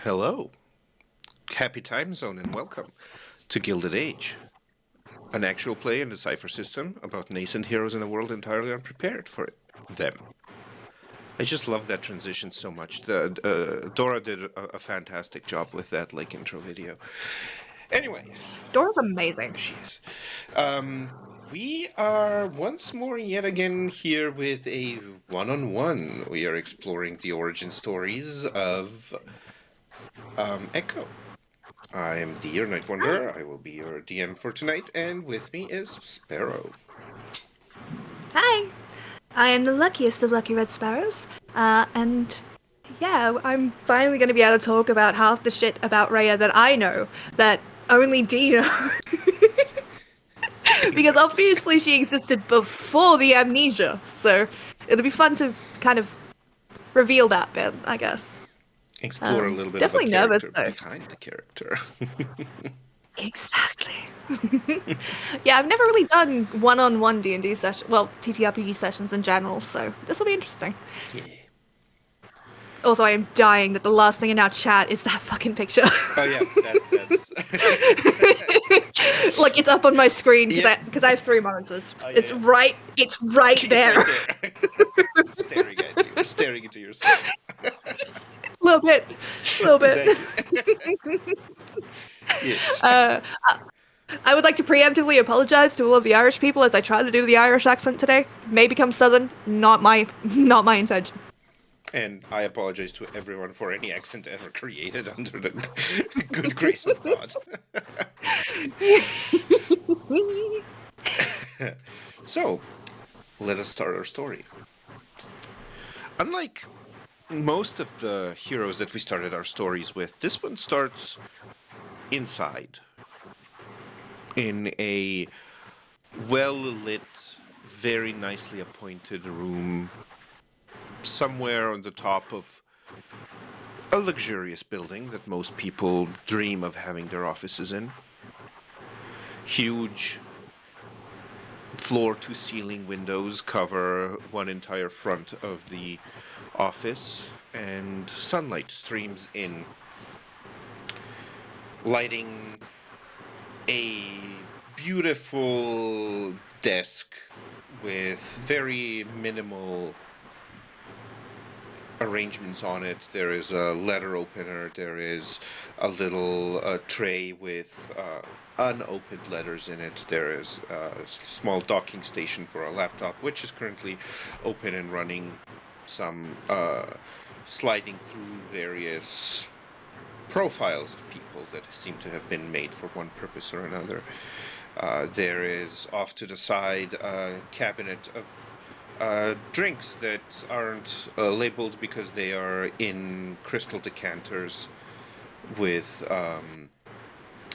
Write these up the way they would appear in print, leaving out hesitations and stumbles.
Hello. Happy time zone and welcome to Gilded Age, an actual play in the cipher system about nascent heroes in a world entirely unprepared for them. I just love that transition so much. Dora did a fantastic job with that intro video. Anyway, Dora's amazing. she is. We are once more yet again here with a one-on-one. We are exploring the origin stories of Echo. I am D, your Night Wanderer. I will be your DM for tonight, and with me is Sparrow. Hi, I am the luckiest of lucky red sparrows, and yeah, I'm finally going to be able to talk about half the shit about Rhea that I know that only D knows. Because obviously she existed before the amnesia, so it'll be fun to kind of reveal that bit, I guess. Explore a little bit of a Definitely nervous character though. behind the character. Exactly. Yeah, I've never really done one-on-one D&D session, well, TTRPG sessions in general, so this will be interesting. Yeah. Also, I am dying that the last thing in our chat is that fucking picture. Oh yeah, that's. Like, it's up on my screen Yeah. because I have three monitors. Oh, yeah, It's yeah. right there. It's right there. Staring at you, staring into your soul. Little bit. Exactly. Yes. I would like to preemptively apologize to all of the Irish people as I try to do the Irish accent today. May become southern, not my intention. And I apologize to everyone for any accent ever created under the good grace of God. So, let us start our story. Unlike most of the heroes that we started our stories with, this one starts inside, in a well-lit, very nicely appointed room somewhere on the top of a luxurious building that most people dream of having their offices in. Huge floor-to-ceiling windows cover one entire front of the office, and sunlight streams in, lighting a beautiful desk with very minimal arrangements on it. There is a letter opener, there is a little tray with unopened letters in it, there is a small docking station for a laptop, which is currently open and running, some sliding through various profiles of people that seem to have been made for one purpose or another. There is off to the side a cabinet of drinks that aren't labeled because they are in crystal decanters with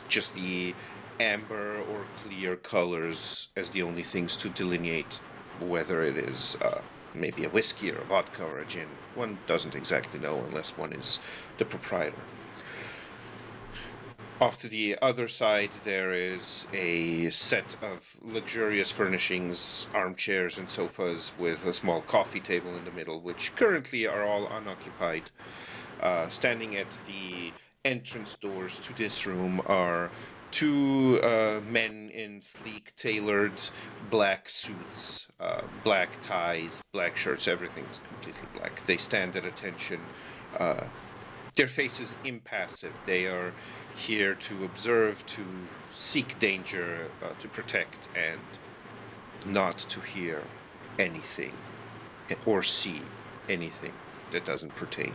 just the amber or clear colors as the only things to delineate whether it is maybe a whiskey or a vodka or a gin. One doesn't exactly know unless one is the proprietor. Off to the other side, there is a set of luxurious furnishings, armchairs and sofas with a small coffee table in the middle, which currently are all unoccupied. Standing at the entrance doors to this room are two men in sleek, tailored black suits, black ties, black shirts, everything's completely black. They stand at attention. Their faces impassive. They are here to observe, to seek danger, to protect, and not to hear anything or see anything that doesn't pertain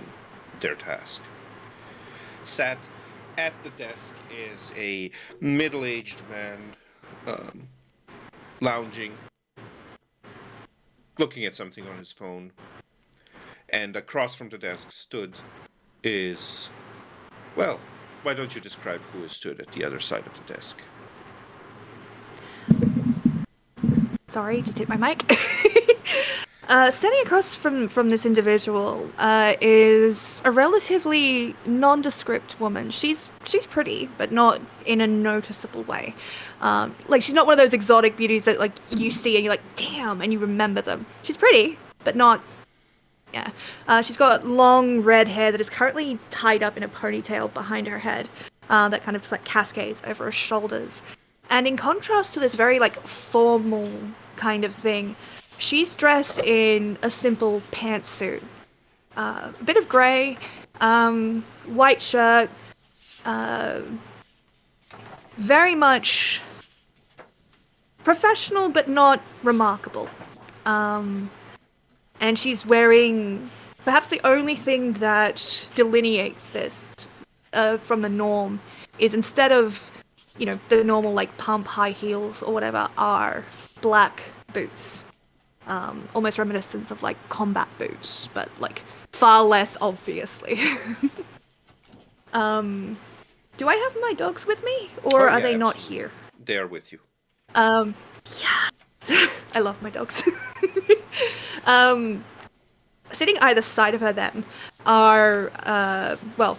their task. Sat at the desk is a middle-aged man, lounging, looking at something on his phone, and across from the desk is, well, why don't you describe who stood at the other side of the desk? Sorry, just hit my mic. Standing across from this individual is a relatively nondescript woman. She's pretty, but not in a noticeable way. Like, she's not one of those exotic beauties that like you see and you're like, damn, and you remember them. She's pretty, but not Yeah. She's got long red hair that is currently tied up in a ponytail behind her head, that kind of just like cascades over her shoulders. And in contrast to this very like formal kind of thing, she's dressed in a simple pantsuit. A bit of grey, white shirt, very much professional but not remarkable. And she's wearing perhaps the only thing that delineates this from the norm is instead of, you know, the normal like pump high heels or whatever, are black boots. Almost reminiscent of like combat boots, but like far less obviously. Do I have my dogs with me, or Oh are yeah, they not absolutely. here? They are with you. Yeah, I love my dogs. Sitting either side of her then are, well,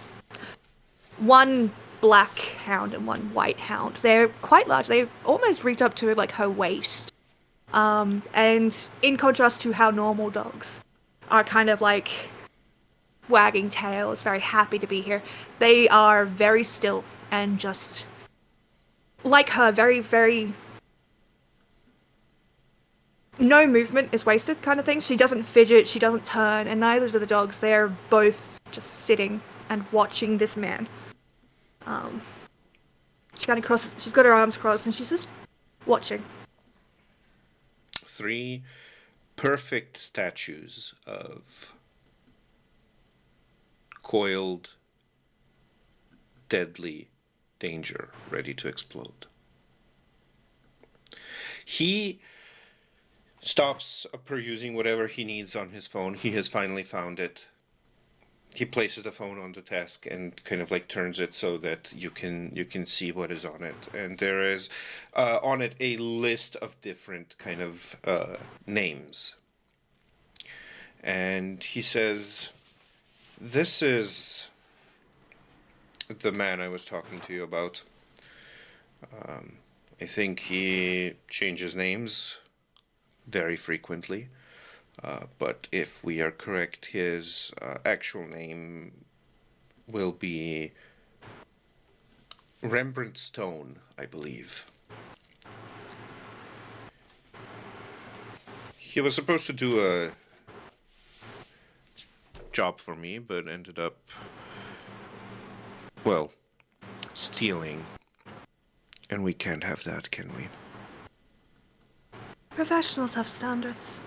one black hound and one white hound. They're quite large. They almost reach up to like her waist. And in contrast to how normal dogs are kind of like wagging tails, very happy to be here, they are very still and just like her, very, very no movement is wasted kind of thing. She doesn't fidget, she doesn't turn, and neither do the dogs. They're both just sitting and watching this man. She kind of crosses, she's got her arms crossed and she's just watching. 3 perfect statues of coiled, deadly danger ready to explode. He stops perusing whatever he needs on his phone. He has finally found it. He places the phone on the desk and kind of like turns it so that you can see what is on it. And there is on it a list of different kind of names. And he says, "This is the man I was talking to you about. I think he changes names very frequently. But if we are correct, his actual name will be Rembrandt Stone, I believe. He was supposed to do a job for me, but ended up, well, stealing. And we can't have that, can we?" Professionals have standards.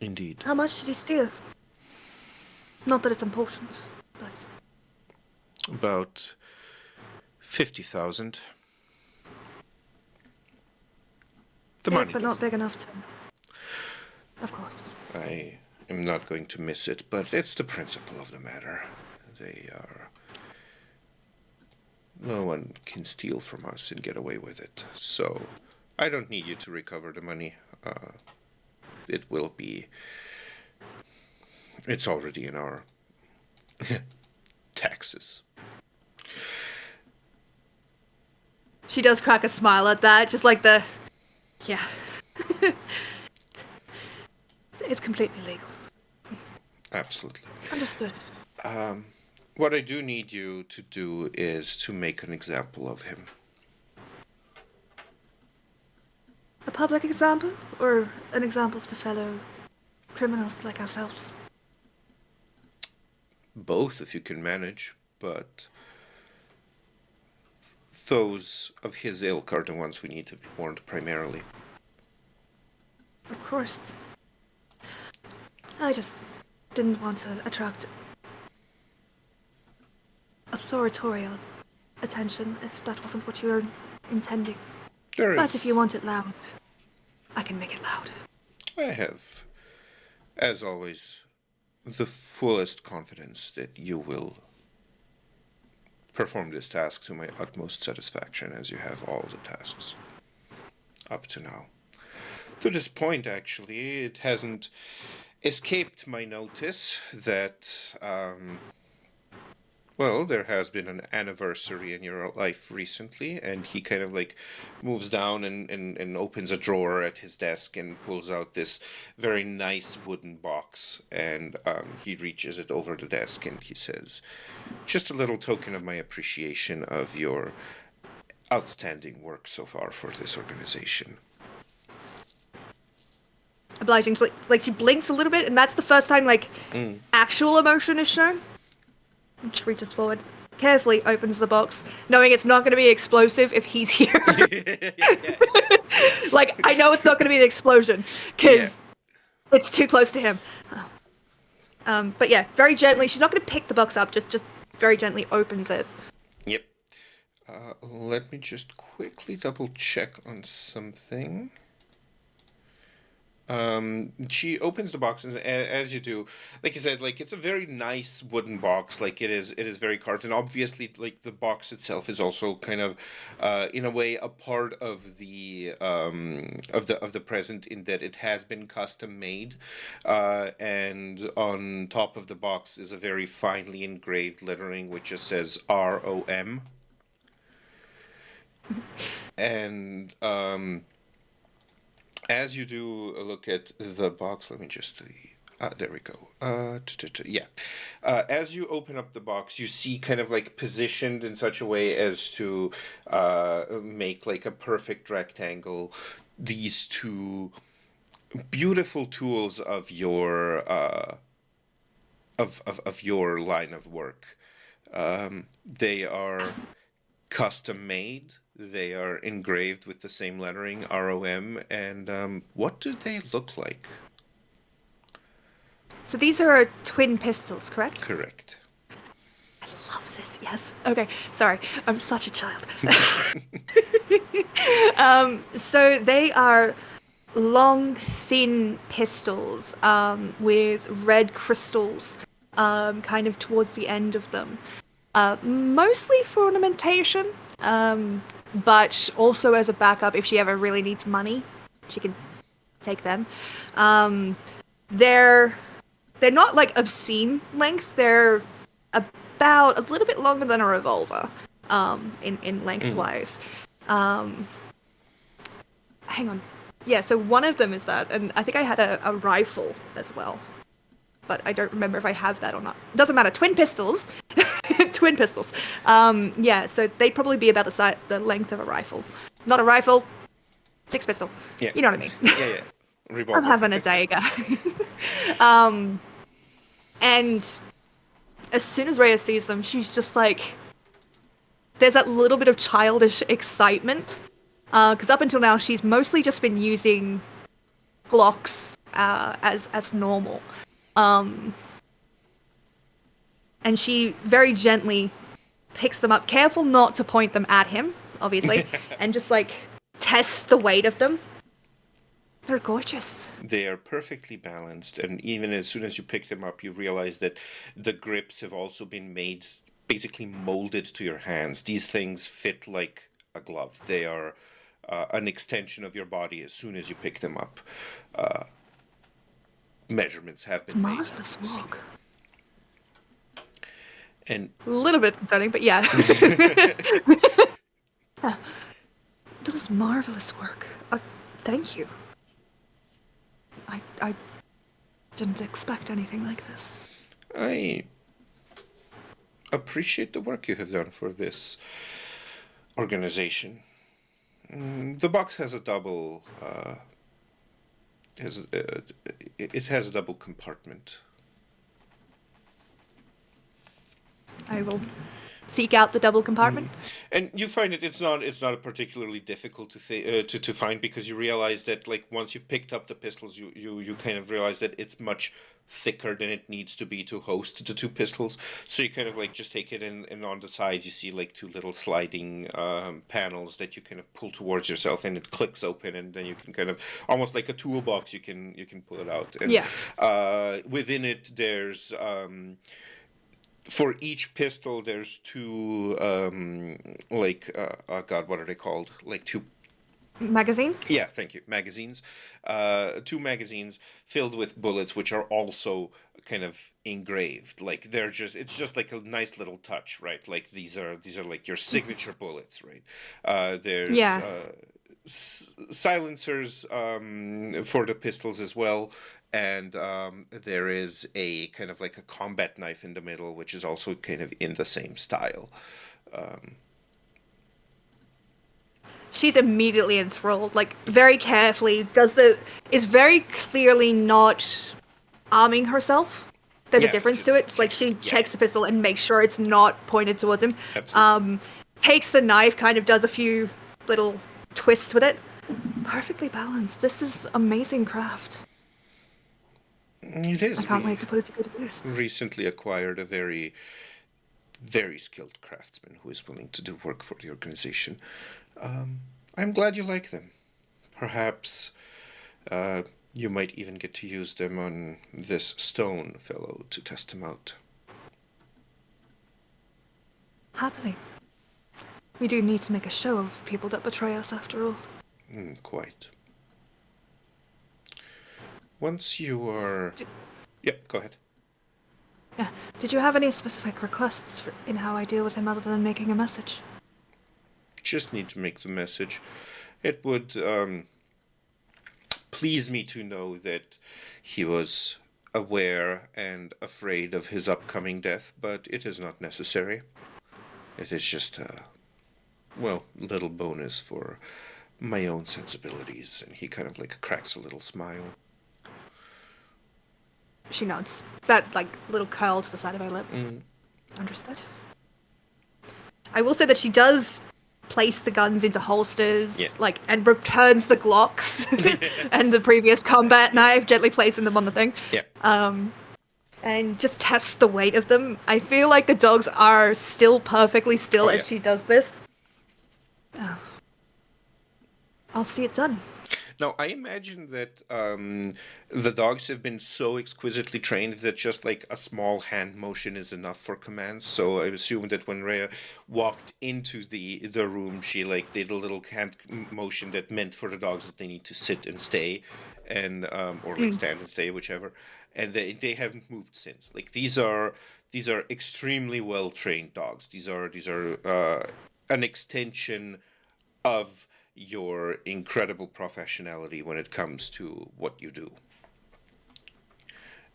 Indeed. How much did he steal? Not that it's important, but About 50,000. The money big, but not doesn't. big enough to. Of course. I am not going to miss it, but it's the principle of the matter. They are. No one can steal from us and get away with it. So I don't need you to recover the money. It will be. It's already in our taxes. She does crack a smile at that, just like the. Yeah. It's completely legal. Absolutely. Understood. What I do need you to do is to make an example of him. A public example, or an example to fellow criminals like ourselves? Both, if you can manage, but those of his ilk are the ones we need to be warned primarily. Of course. I just didn't want to attract authorial attention if that wasn't what you were intending. There But is. if you want it loud, I can make it loud. I have, as always, the fullest confidence that you will perform this task to my utmost satisfaction, as you have all the tasks up to now. To this point, actually, it hasn't escaped my notice that Well, there has been an anniversary in your life recently, and he kind of like moves down and opens a drawer at his desk and pulls out this very nice wooden box, and he reaches it over the desk and he says, "Just a little token of my appreciation of your outstanding work so far for this organization." Obliging. Like she blinks a little bit, and that's the first time like actual emotion is shown. And she reaches forward, carefully opens the box, knowing it's not going to be explosive if he's here. Like I know it's not going to be an explosion because it's too close to him. But yeah, very gently. She's not going to pick the box up. Just very gently opens it. Yep. Let me just quickly double check on something. She opens the box, and as you do, like you said, like it's a very nice wooden box. Like it is very carved, and obviously, like the box itself is also kind of, in a way, a part of the present in that it has been custom made, and on top of the box is a very finely engraved lettering which just says ROM, and as you do look at the box, let me just there we go. Yeah. As you open up the box, you see kind of like positioned in such a way as to make like a perfect rectangle these two beautiful tools of your of your line of work. They are custom made. They are engraved with the same lettering, ROM, and what do they look like? So these are twin pistols, correct? Correct. I love this. Yes. Okay. Sorry, I'm such a child. So they are long, thin pistols with red crystals kind of towards the end of them. Mostly for ornamentation, but also as a backup if she ever really needs money, she can take them. They're not like obscene length. They're about a little bit longer than a revolver, in lengthwise. Hang on. Yeah, so one of them is that, and I think I had a rifle as well. But I don't remember if I have that or not. Doesn't matter. Twin pistols. Twin pistols. Yeah, so they'd probably be about the length of a rifle. Not a rifle. Six pistol. Yeah. You know what I mean. Yeah. Revolver. I'm having a day, guys. And as soon as Rhea sees them, she's just like, there's that little bit of childish excitement. Because up until now, she's mostly just been using Glocks as normal. And she very gently picks them up, careful not to point them at him, obviously, and just like tests the weight of them. They're gorgeous. They are perfectly balanced, and even as soon as you pick them up, you realize that the grips have also been made, basically molded to your hands. These things fit like a glove. They are an extension of your body as soon as you pick them up. Measurements have been made. Marvelous work. And A little bit concerning, but yeah. This is marvelous work. Thank you. I didn't expect anything like this. I appreciate the work you have done for this organization. The box has a double. It has a double compartment. I will seek out the double compartment. And you find it's not particularly difficult to find, because you realize that like once you picked up the pistols, you kind of realize that it's much thicker than it needs to be to host the two pistols. So you kind of like just take it and on the sides you see like two little sliding panels that you kind of pull towards yourself, and it clicks open, and then you can kind of almost like a toolbox you can pull it out. And within it there's for each pistol, there's two, oh God, what are they called? Like two Magazines? Yeah, thank you. Magazines, two magazines filled with bullets, which are also kind of engraved. Like it's just like a nice little touch, right? Like these are like your signature bullets, right? There's Yeah. silencers for the pistols as well, and there is a kind of like a combat knife in the middle, which is also kind of in the same style. She's immediately enthralled, like very carefully is very clearly not arming herself. There's a Yeah, difference to it. Like she yeah, checks the pistol and makes sure it's not pointed towards him. absolutely. Takes the knife, kind of does a few little twists with it. Perfectly balanced. This is amazing craft. It I is. can't We wait to put it to good use. recently acquired a very skilled craftsman who is willing to do work for the organization. I'm glad you like them. Perhaps uh, you might even get to use them on this stone fellow to test him out. Happily. We do need to make a show of people that betray us after all. Quite. Once you are. Yep, go ahead. Yeah. Did you have any specific requests in how I deal with him other than making a message? Just need to make the message. It would please me to know that he was aware and afraid of his upcoming death, but it is not necessary. It is just a, well, little bonus for my own sensibilities. And he kind of like cracks a little smile. She nods. That, like, little curl to the side of her lip. Understood. I will say that she does place the guns into holsters, Yeah. like, and returns the Glocks and the previous combat knife, gently placing them on the thing. Yeah. And just tests the weight of them. I feel like the dogs are still perfectly still Oh, as yeah. she does this. Oh. I'll see it done. Now, I imagine that the dogs have been so exquisitely trained that just like a small hand motion is enough for commands. So I assume that when Rhea walked into the room, she like did a little hand motion that meant for the dogs that they need to sit and stay, and or like stand and stay, whichever. And they haven't moved since. Like these are extremely well trained dogs. These are an extension of your incredible professionality when it comes to what you do.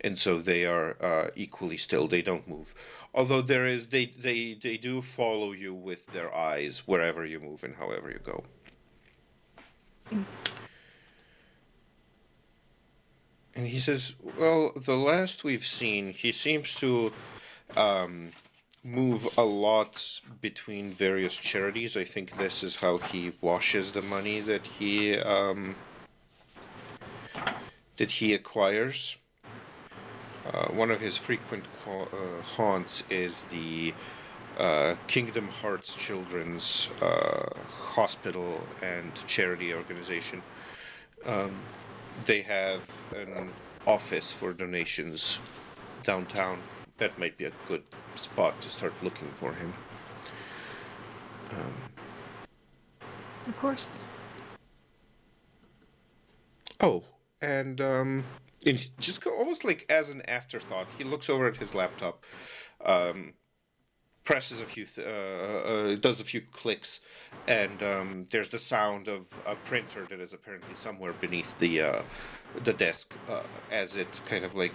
And so they are equally still. They don't move. Although they do follow you with their eyes wherever you move and however you go. And he says, well, the last we've seen, he seems to move a lot between various charities. I think this is how he washes the money that he acquires. One of his frequent haunts is the Kingdom Hearts Children's Hospital and Charity Organization. They have an office for donations downtown. That might be a good spot to start looking for him. Of course. Oh, and just almost like as an afterthought, he looks over at his laptop, presses a few, does a few clicks, and there's the sound of a printer that is apparently somewhere beneath the desk as it kind of like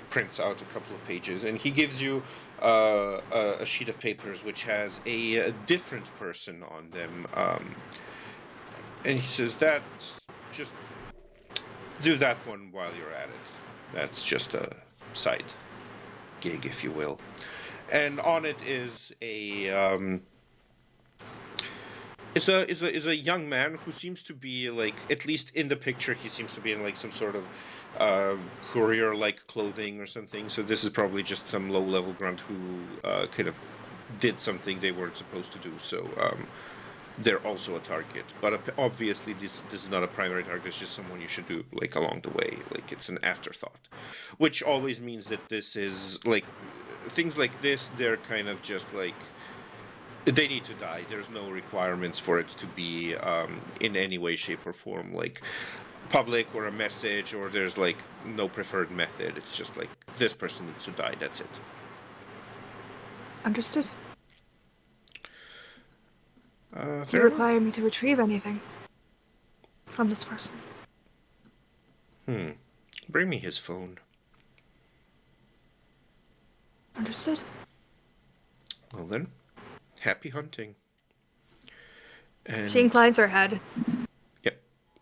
prints out a couple of pages, and he gives you a sheet of papers which has a different person on them, and he says that just do that one while you're at it. That's just a side gig, if you will. And on it is a young man who seems to be like, at least in the picture, he seems to be in like some sort of courier-like clothing or something. So this is probably just some low-level grunt who kind of did something they weren't supposed to do. So they're also a target. But obviously, this is not a primary target. It's just someone you should do like along the way. Like it's an afterthought, which always means that this is like things like this. They're kind of just like They need to die. There's no requirements for it to be in any way, shape, or form like public or a message, or there's like no preferred method. It's just like this person needs to die. That's it. Understood. Do you Very well. require me to retrieve anything from this person? Bring me his phone. Understood. Well then, happy hunting. And She inclines her head. yep.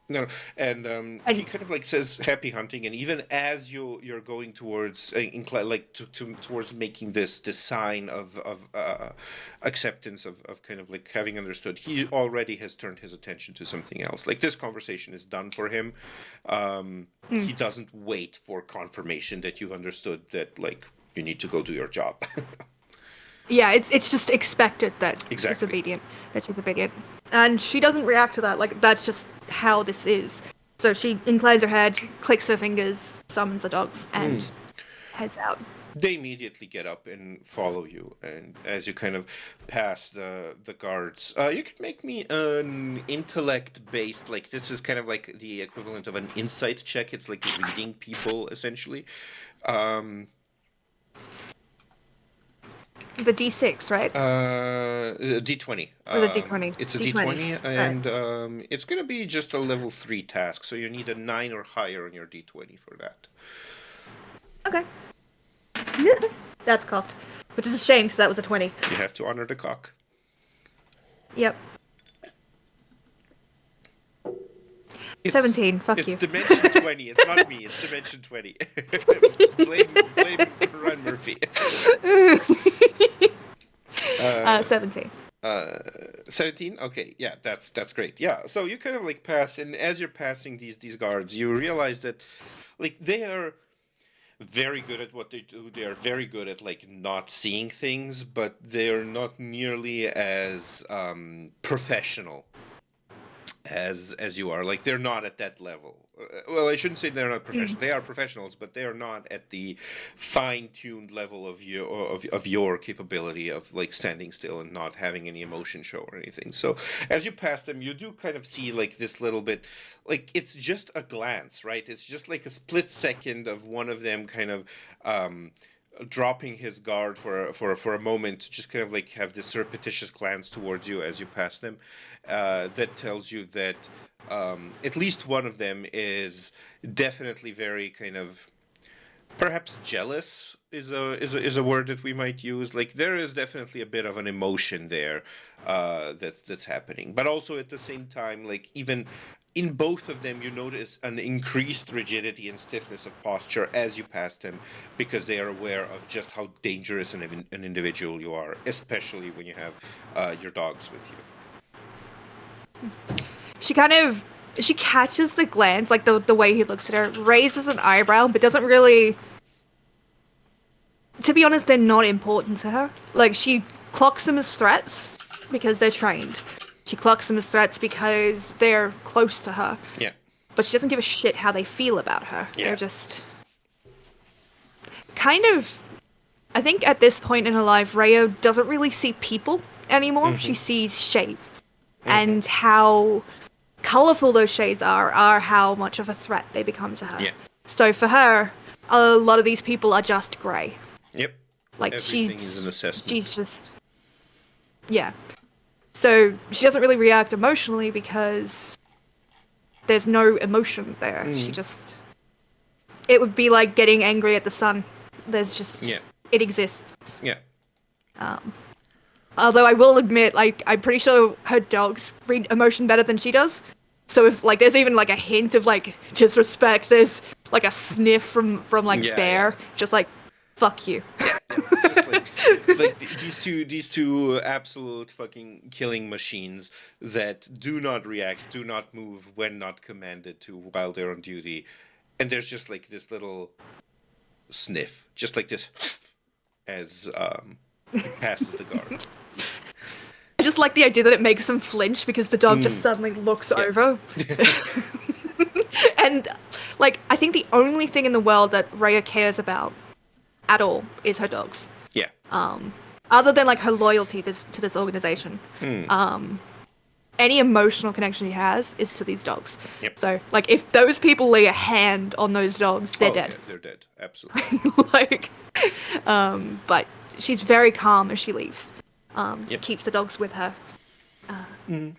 No, and he kind of like says happy hunting, and even as you're going towards towards making this sign of acceptance of kind of like having understood, he already has turned his attention to something else. Like this conversation is done for him. He doesn't wait for confirmation that you've understood that like you need to go do your job. Yeah, it's just expected that Exactly. it's obedient, that she's obedient. And she doesn't react to that, like, that's just how this is. So she inclines her head, clicks her fingers, summons the dogs, and heads out. They immediately get up and follow you, and as you kind of pass the guards, you can make me an intellect-based, like this is kind of like the equivalent of an insight check. It's like reading people, essentially. The D6, right? D20. Or the D20. It's a D20, D20, and it's going to be just a level 3 task, so you need a 9 or higher on your D20 for that. Okay. That's cocked. Which is a shame, because that was a 20. You have to honor the cock. Yep. It's, 17, fuck it's you. Dimension 20. It's not me. It's Dimension 20. blame Ryan Murphy. 17. 17. Okay, yeah, that's great. Yeah, so you kind of like pass, and as you're passing these guards, you realize that like they are very good at what they do. They are very good at like not seeing things, but they're not nearly as professional as you are. Like they're not at that level. Well, I shouldn't say they're not professional. They are professionals, but they are not at the fine-tuned level of your capability of like standing still and not having any emotion show or anything. So as you pass them, you do kind of see like this little bit, like it's just a glance, right? It's just like a split second of one of them kind of dropping his guard for a moment to just kind of like have this surreptitious glance towards you as you pass them, that tells you that at least one of them is definitely very kind of perhaps jealous is a word that we might use. Like there is definitely a bit of an emotion there that's happening, but also at the same time, like even in both of them, you notice an increased rigidity and stiffness of posture as you pass them, because they are aware of just how dangerous an individual you are, especially when you have your dogs with you. She catches the glance, like the way he looks at her, raises an eyebrow, but doesn't really... To be honest, they're not important to her. Like, she clocks them as threats because they're trained. She clocks them as threats because they're close to her. Yeah. But she doesn't give a shit how they feel about her. Yeah. They're just... kind of... I think at this point in her life, Rhea doesn't really see people anymore. She sees shades. And how colourful those shades are how much of a threat they become to her. Yeah. So for her, a lot of these people are just grey. Yep. Like, Everything is an assessment. she's just... Yeah. So she doesn't really react emotionally because there's no emotion there. She just... It would be like getting angry at the sun. There's just... Yeah. It exists. Yeah. Although I will admit, like, I'm pretty sure her dogs read emotion better than she does. So if, like, there's even, like, a hint of, like, disrespect, there's, like, a sniff from like, Yeah, Bear, just like, fuck you. Just like these two absolute fucking killing machines that do not react, do not move when not commanded to while they're on duty, and there's just like this little sniff, just like this, as it passes the guard. I just like the idea that it makes them flinch because the dog just suddenly looks over. And, like, I think the only thing in the world that Rhea cares about at all is her dogs. Yeah. other than like her loyalty to this organization. Any emotional connection she has is to these dogs. Yep. So, like, if those people lay a hand on those dogs, they're dead. Yeah, they're dead. Absolutely. Like, but she's very calm as she leaves. Keeps the dogs with her. And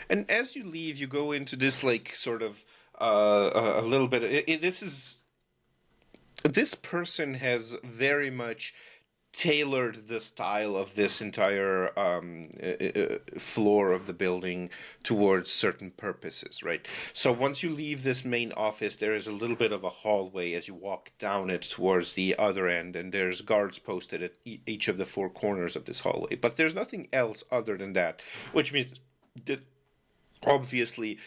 as you leave, you go into this like sort of a little bit. This person has very much tailored the style of this entire floor of the building towards certain purposes, right? So once you leave this main office, there is a little bit of a hallway as you walk down it towards the other end, and there's guards posted at each of the four corners of this hallway. But there's nothing else other than that, which means that obviously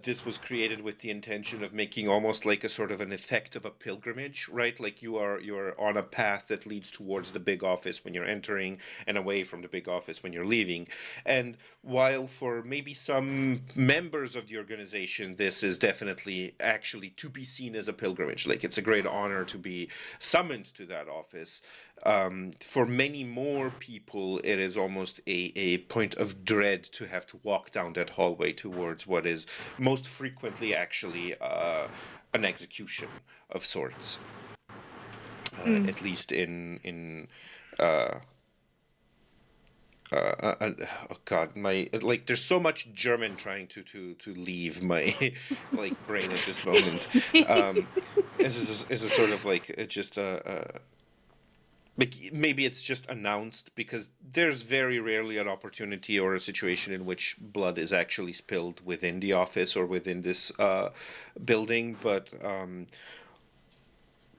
this was created with the intention of making almost like a sort of an effect of a pilgrimage, right? Like you're on a path that leads towards the big office when you're entering and away from the big office when you're leaving. And while for maybe some members of the organization this is definitely actually to be seen as a pilgrimage, like it's a great honor to be summoned to that office, for many more people it is almost a point of dread to have to walk down that hallway towards what is most frequently actually an execution of sorts, at least in oh god, my like there's so much German trying to leave my like brain at this moment. Is a sort of like just maybe it's just announced, because there's very rarely an opportunity or a situation in which blood is actually spilled within the office or within this building, but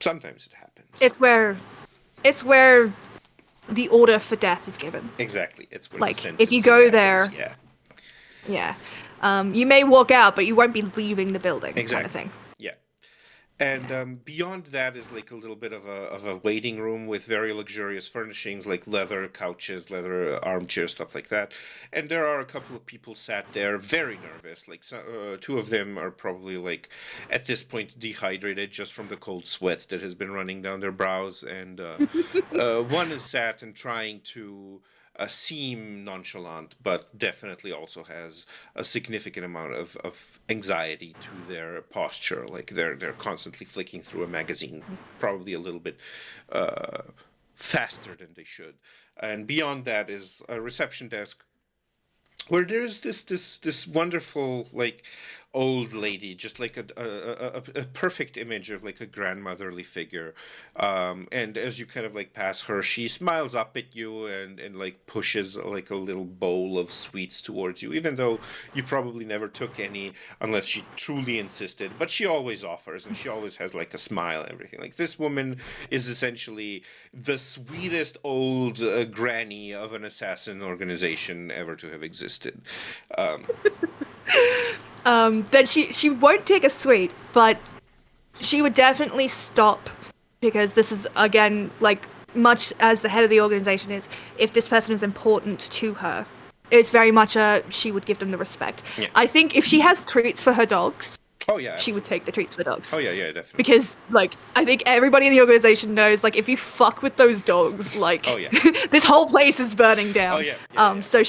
sometimes it happens. It's where the order for death is given. Exactly, it's where like the if you sentencing go happens. there, you may walk out, but you won't be leaving the building. Exactly. Kind of thing. Yeah. And beyond that is like a little bit of a waiting room with very luxurious furnishings, like leather couches, leather armchairs, stuff like that. And there are a couple of people sat there, very nervous. Like two of them are probably like at this point dehydrated just from the cold sweat that has been running down their brows. And one is sat and trying to seem nonchalant, but definitely also has a significant amount of anxiety to their posture. Like they're constantly flicking through a magazine, probably a little bit faster than they should. And beyond that is a reception desk where there's this wonderful like old lady, just like a perfect image of like a grandmotherly figure, and as you kind of like pass her, she smiles up at you and like pushes like a little bowl of sweets towards you, even though you probably never took any unless she truly insisted, but she always offers, and she always has like a smile and everything. Like this woman is essentially the sweetest old granny of an assassin organization ever to have existed. Then she won't take a sweet, but she would definitely stop, because this is, again, like, much as the head of the organization is, if this person is important to her, it's very much she would give them the respect. Yeah. I think if she has treats for her dogs, Oh yeah, she would take the treats for the dogs. oh yeah, definitely. Because, like, I think everybody in the organization knows, like, if you fuck with those dogs, like, Oh, yeah. this whole place is burning down. Oh, yeah. So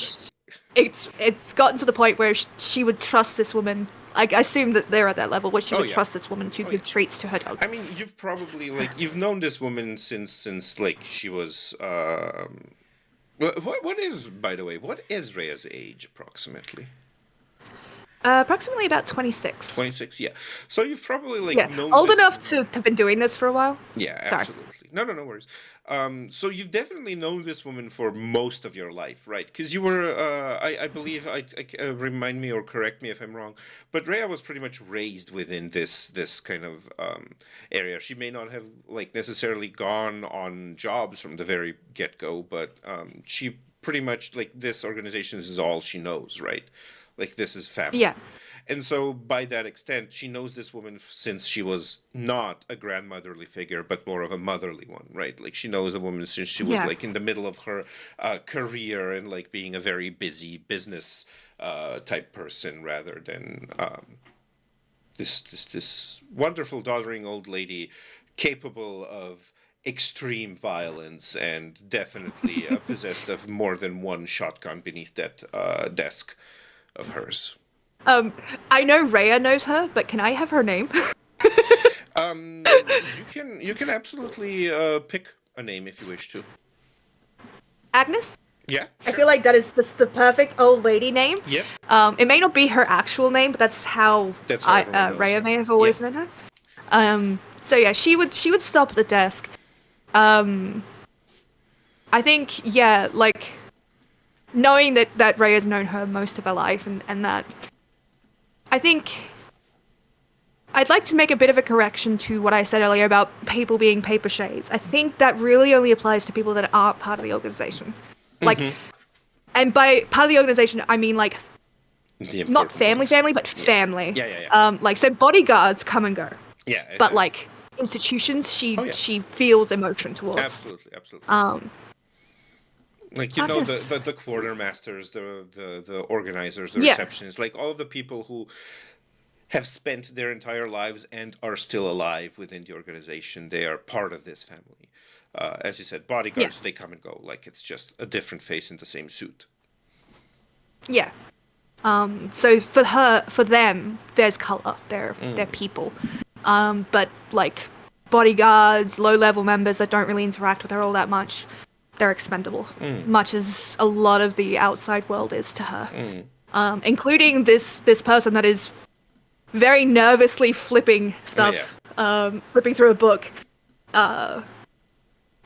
it's gotten to the point where she would trust this woman. I assume that they're at that level where she would trust this woman to give treats to her dog. I mean, you've probably like you've known this woman since like she was. What is, by the way, what is Rhea's age approximately? Approximately about 26. 26, yeah. So you've probably like known old this... enough to have been doing this for a while. Yeah, Sorry. absolutely. No worries. So you've definitely known this woman for most of your life, right? Because you were, I believe, remind me or correct me if I'm wrong, but Rhea was pretty much raised within this kind of area. She may not have like necessarily gone on jobs from the very get-go, but she pretty much, like, this organization is all she knows, right? Like, this is family. Yeah. And so, by that extent, she knows this woman since she was not a grandmotherly figure, but more of a motherly one, right? Like, she knows the woman since she was, like, in the middle of her career and, like, being a very busy business type person rather than this wonderful, doddering old lady capable of extreme violence and definitely possessed of more than one shotgun beneath that desk of hers. I know Rhea knows her, but can I have her name? You can absolutely pick a name if you wish to. Agnes? Yeah, I sure. feel like that is just the perfect old lady name. Yep, It may not be her actual name, but that's how that's how everyone knows Rhea her. may have Yeah. always known her. So yeah, she would stop at the desk. Um, I think yeah, like knowing that Rhea's known her most of her life, and that I think I'd like to make a bit of a correction to what I said earlier about people being paper shades. I think that really only applies to people that aren't part of the organization. Like, Mm-hmm. and by part of the organization, I mean like The not important family, ones. family, but Yeah. family. Yeah, yeah, yeah. Like so bodyguards come and go, Yeah. but like institutions, Oh, she yeah. she feels emotion towards. Absolutely, absolutely. Um, Like the, Agnes, the quartermasters, the organizers, the yeah, receptionists, like all of the people who have spent their entire lives and are still alive within the organization. They are part of this family. As you said, yeah, bodyguards, they come and go. Like it's just a different face in the same suit. yeah. So for them, there's color. They're Mm. people. But like bodyguards, low level members that don't really interact with her all that much, they're expendable. Mm. Much as a lot of the outside world is to her. Mm. Including this person that is very nervously flipping Oh, yeah. stuff, flipping through a book.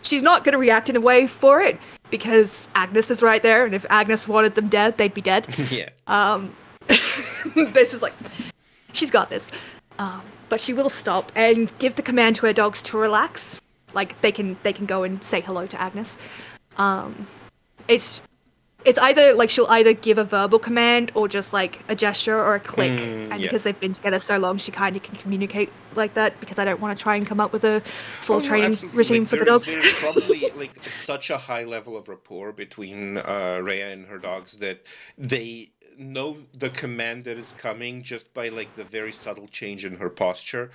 She's not going to react in a way for it because Agnes is right there, and if Agnes wanted them dead, they'd be dead. Yeah. This is like, she's got this. But she will stop and give the command to her dogs to relax. Like they can go and say hello to Agnes. It's it's either like she'll either give a verbal command or just like a gesture or a click. And Yeah. because they've been together so long, she kind of can communicate like that. Because I don't want to try and come up with a full Oh no, training absolutely. regime Like for the there's dogs. there's probably like such a high level of rapport between Rhea and her dogs that they know the command that is coming just by like the very subtle change in her posture.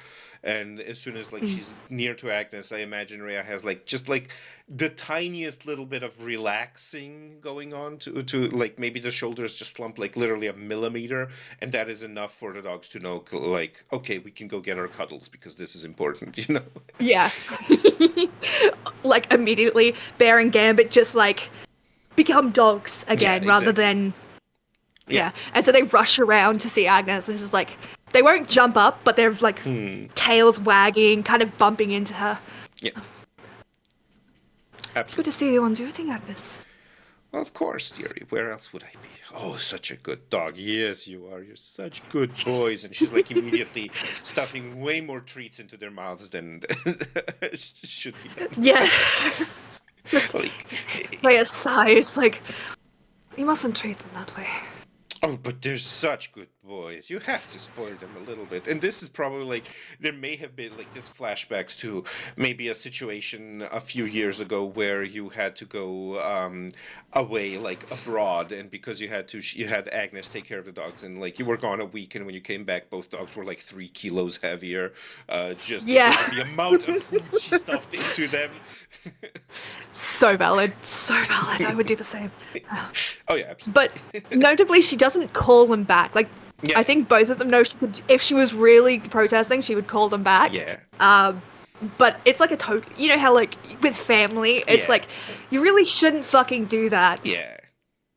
And as soon as like she's near to Agnes, I imagine Rhea has like just like the tiniest little bit of relaxing going on to like maybe the shoulders just slump like literally a millimeter, and that is enough for the dogs to know like okay, we can go get our cuddles because this is important, you know. Yeah. Like immediately, Bear and Gambit just like become dogs Yeah, again rather exactly. than Yeah. yeah. And so they rush around to see Agnes and just like they won't jump up, but they're like Hmm. tails wagging, kind of bumping into her. Yeah. It's good to Absolutely. see you on duty, Agnes. Well, of course, dearie. Where else would I be? Oh, such a good dog. Yes, you are. You're such good boys. And she's like immediately stuffing way more treats into their mouths than should be done. Yeah. Just Like, by a sigh, it's like you mustn't treat them that way. oh, but they're such good boys. You have to spoil them a little bit. And this is probably like, there may have been like this flashbacks to maybe a situation a few years ago where you had to go away, like abroad. And because you had Agnes take care of the dogs. And like you were gone a week. And when you came back, both dogs were like 3 kilos heavier just Yeah. because of the amount of food she stuffed into them. So valid. So valid. I would do the same. Oh, yeah, absolutely. But notably, she doesn't call them back. Like, Yeah. I think both of them know she could, if she was really protesting, she would call them back. Yeah. But it's like a token. You know how, like, with family, it's Yeah. like, you really shouldn't fucking do that. Yeah.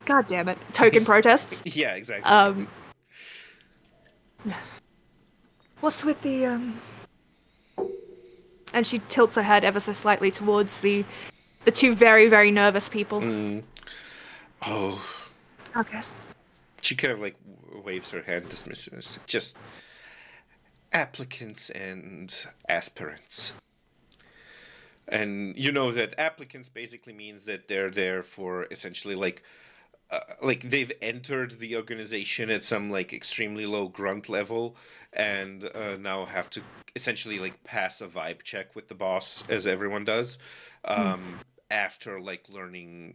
God damn it. Token protests. Yeah, exactly. What's with the, And she tilts her head ever so slightly towards the two very, very nervous people. Oh. I guess. She kind of like waves her hand dismissively. It's just applicants and aspirants. And you know that applicants basically means that they're there for essentially like they've entered the organization at some like extremely low grunt level and now have to essentially like pass a vibe check with the boss as everyone does after like learning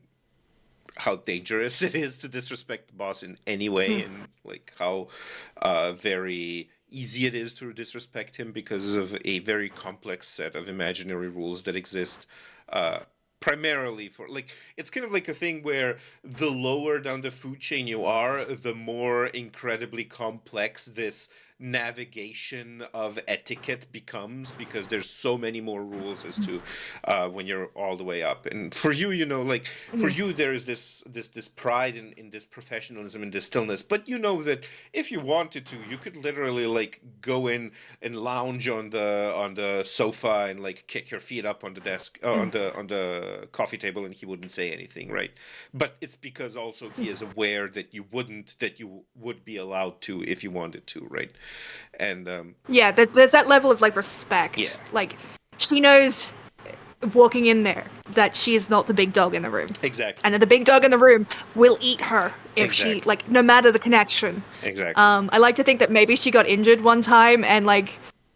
how dangerous it is to disrespect the boss in any way and like how very easy it is to disrespect him because of a very complex set of imaginary rules that exist. Uh, Primarily for like it's kind of like a thing where the lower down the food chain you are, the more incredibly complex this navigation of etiquette becomes, because there's so many more rules as to when you're all the way up. And for you, like for Mhm. you there is this pride in this professionalism and this stillness, but you know that if you wanted to, you could literally like go in and lounge on the sofa and like kick your feet up on the desk, on the coffee table, and he wouldn't say anything, right? But it's because also he is aware that you would be allowed to if you wanted to, right? And Yeah, there's that level of like yeah, respect. Like she knows walking in there that she is not the big dog in the room, exactly, and that the big dog in the room will eat her if she exactly, like no matter the connection. exactly. I like to think that maybe she got injured one time and like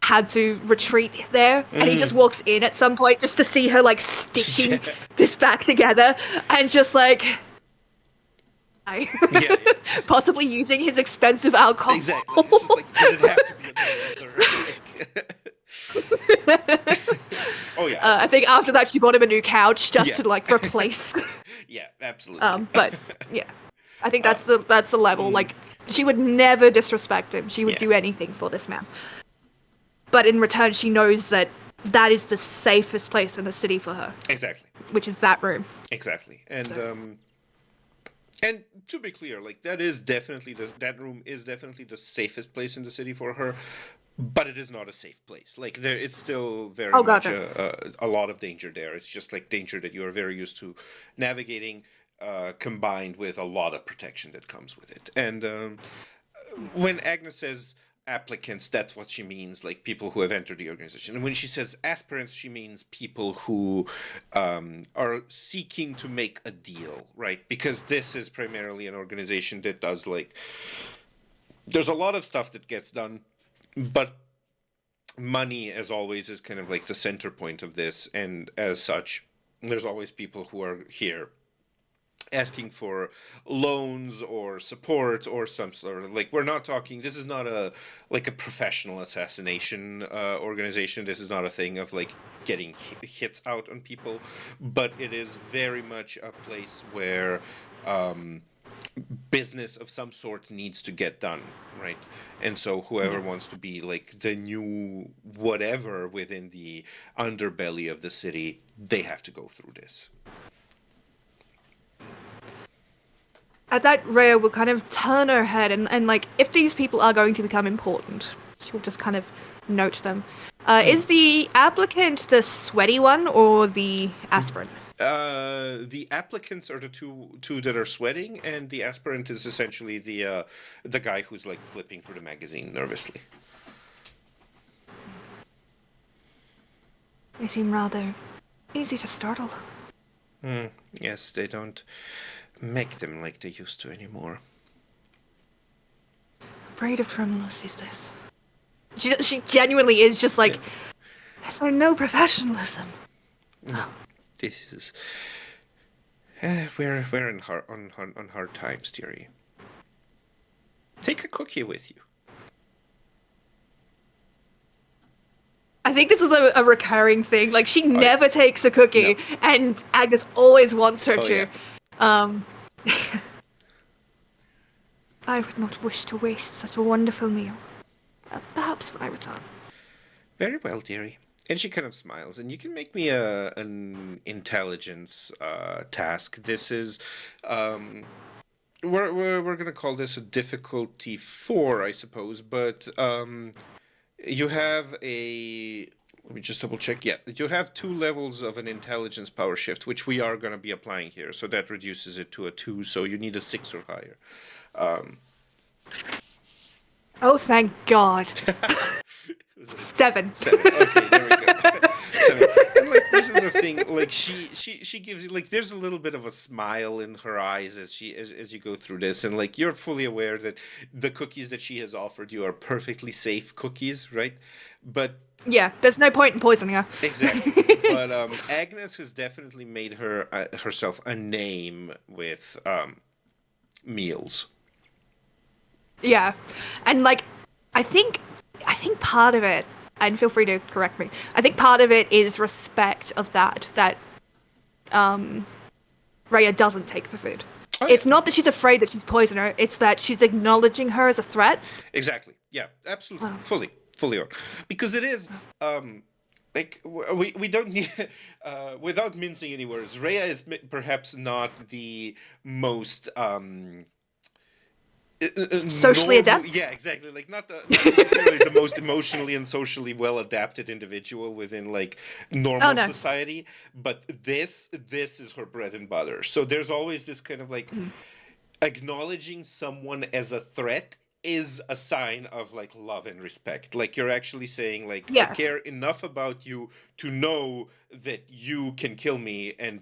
had to retreat there, and he just Mm. walks in at some point just to see her like stitching Yeah, this back together and just like yeah, yeah. possibly using his expensive alcohol. Exactly. It's just like, did it have to be a leather? Like, oh yeah, I absolutely. think after that she bought him a new couch just Yeah, to like replace. yeah, absolutely. But yeah, I think uh, that's the level. mm, Like she would never disrespect him. She would yeah, do anything for this man. But in return, she knows that that is the safest place in the city for her, exactly, which is that room. exactly. So And to be clear, like that room is definitely the safest place in the city for her, but it is not a safe place. Like there, it's still very oh much gotcha. a lot of danger there. It's just like danger that you are very used to navigating, combined with a lot of protection that comes with it. And when Agnes says applicants, that's what she means, like people who have entered the organization. And when she says aspirants, she means people who are seeking to make a deal, right? Because this is primarily an organization that does like, there's a lot of stuff that gets done, but money, as always, is kind of like the center point of this. And as such, there's always people who are here asking for loans or support or some sort of, like, we're not talking, this is not a like a professional assassination organization. This is not a thing of like getting hits out on people, but it is very much a place where business of some sort needs to get done, right? And so whoever Yeah. wants to be like the new whatever within the underbelly of the city, they have to go through this. At that, Rhea will kind of turn her head and like if these people are going to become important, she'll just kind of note them. Is the applicant the sweaty one or the aspirant? The applicants are the two that are sweating, and the aspirant is essentially the guy who's like flipping through the magazine nervously. They seem rather easy to startle. Yes, they don't make them like they used to anymore. Breed of criminals these days. She genuinely is just like, is there no professionalism? No, this is we're in on hard times, dearie. Take a cookie with you. I think this is a recurring thing. Like she Oh yeah, never takes a cookie, no. and Agnes always wants her Oh yeah. to. Um, I would not wish to waste such a wonderful meal. Perhaps when I return. Very well, dearie. And she kind of smiles. And you can make me an intelligence task. This is we're gonna call this a difficulty 4, I suppose. But you have a, let me just double check. Yeah, you have 2 levels of an intelligence power shift, which we are gonna be applying here. So that reduces it to a 2. So you need a 6 or higher. Oh, thank God. Was it 7. 7? Okay, there we go. 7. And like this is a thing. Like she gives you like, there's a little bit of a smile in her eyes as you go through this, and like you're fully aware that the cookies that she has offered you are perfectly safe cookies, right? But Yeah, there's no point in poisoning her. exactly. But Agnes has definitely made herself a name with meals. Yeah, and like, I think think part of it, and feel free to correct me, I think part of it is respect of that Rhea doesn't take the food. Oh, It's yeah. not that she's afraid that she's poisoned her, it's that she's acknowledging her as a threat. Exactly. Yeah, absolutely. Oh. Fully on. Because it is, like, we don't need, without mincing any words, Rhea is perhaps not the most, Socially adept? Yeah, exactly. Like not necessarily the most emotionally and socially well adapted individual within like normal no. society, but this is her bread and butter. So there's always this kind of like acknowledging someone as a threat is a sign of like love and respect. Like you're actually saying like I Yeah. care enough about you to know that you can kill me and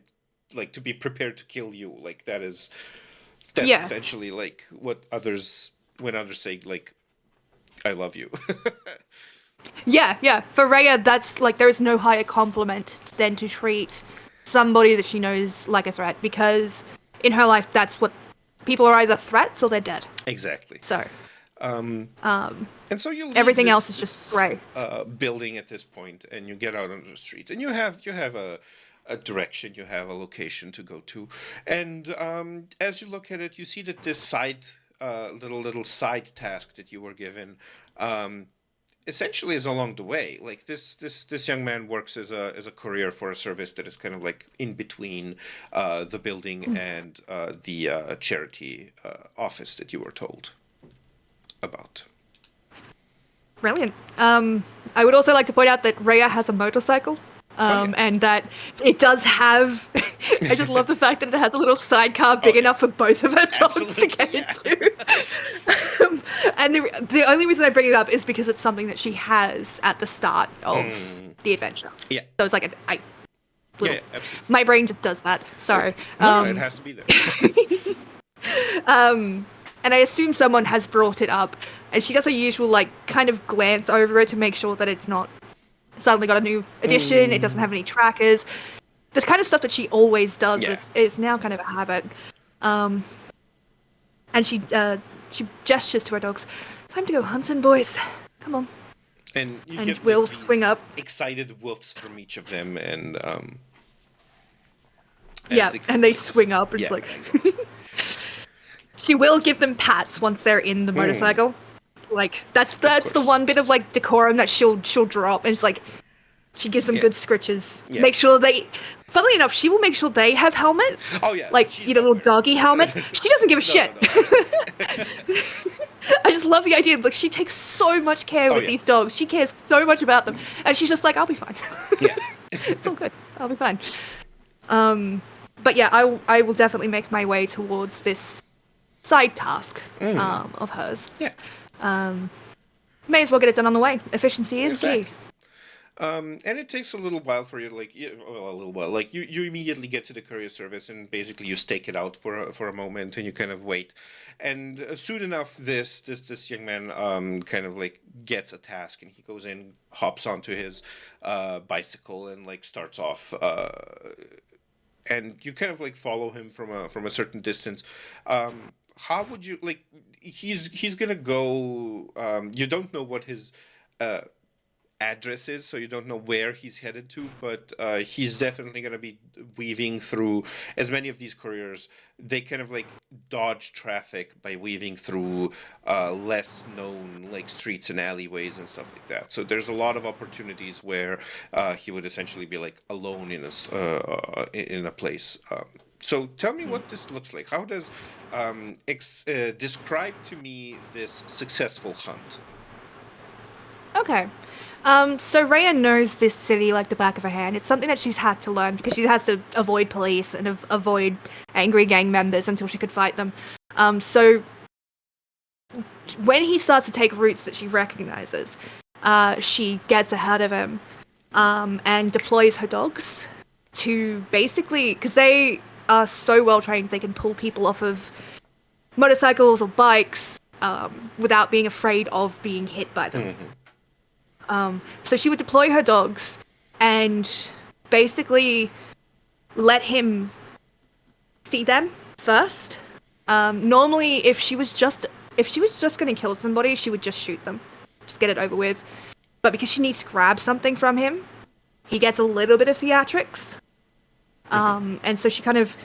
like to be prepared to kill you. Like that's Yeah. essentially like what others when others say like I love you. Yeah. For Rhea, that's like there is no higher compliment than to treat somebody that she knows like a threat, because in her life, that's what people are, either threats or they're dead. Exactly. So, And so you leave everything this, else is just grey. building at this point, and you get out on the street, and you have a direction, you have a location to go to, and as you look at it, you see that this side little side task that you were given. Essentially is along the way. Like this young man works as a courier for a service that is kind of like in between the building and the charity office that you were told about. Brilliant. I would also like to point out that Rhea has a motorcycle. Yeah. And that it does have. I just love the fact that it has a little sidecar big enough for both of her dogs to get into. And the only reason I bring it up is because it's something that she has at the start of the adventure. Yeah. So it's like Yeah, absolutely. my brain just does that. Sorry. No, it has to be there. And I assume someone has brought it up, and she does her usual like kind of glance over it to make sure that it's not suddenly got a new edition. It doesn't have any trackers. The kind of stuff that she always does. Yeah. Is now kind of a habit. And she gestures to her dogs. Time to go hunting, boys. Come on. And you And get we'll like, these swing up. excited woofs from each of them, and Yeah, and they swing up, and yeah, it's like exactly. she will give them pats once they're in the motorcycle. Like that's the one bit of like decorum that she'll drop, and it's like she gives them good scritches. Yeah. Make sure they. Funnily enough, she will make sure they have helmets. Oh yeah, like she's little doggy helmets. She doesn't give a shit. No. I just love the idea. Like she takes so much care with these dogs. She cares so much about them, and she's just like, I'll be fine. Yeah. It's all good. I'll be fine. But yeah, I will definitely make my way towards this side task of hers. Yeah. May as well get it done on the way. Efficiency is Exactly. key. And it takes a little while for you, like, well, a little while. Like, you immediately get to the courier service, and basically you stake it out for a moment, and you kind of wait. And soon enough, this young man kind of like gets a task, and he goes in, hops onto his bicycle, and like starts off. And you kind of like follow him from a certain distance. How would you like? He's gonna go. You don't know what his address is, so you don't know where he's headed to, but he's definitely going to be weaving through, as many of these couriers, they kind of like dodge traffic by weaving through less known like streets and alleyways and stuff like that. So there's a lot of opportunities where he would essentially be like alone in a place. So tell me what this looks like. How does describe to me this successful hunt? Okay. So Rhea knows this city like the back of her hand. It's something that she's had to learn because she has to avoid police and avoid angry gang members until she could fight them. So when he starts to take routes that she recognizes, she gets ahead of him and deploys her dogs to basically, because they are so well trained, they can pull people off of motorcycles or bikes without being afraid of being hit by them. Mm-hmm. So she would deploy her dogs and basically let him see them first. Normally, if she was just going to kill somebody, she would just shoot them. just get it over with. But because she needs to grab something from him, he gets a little bit of theatrics. And so she kind of,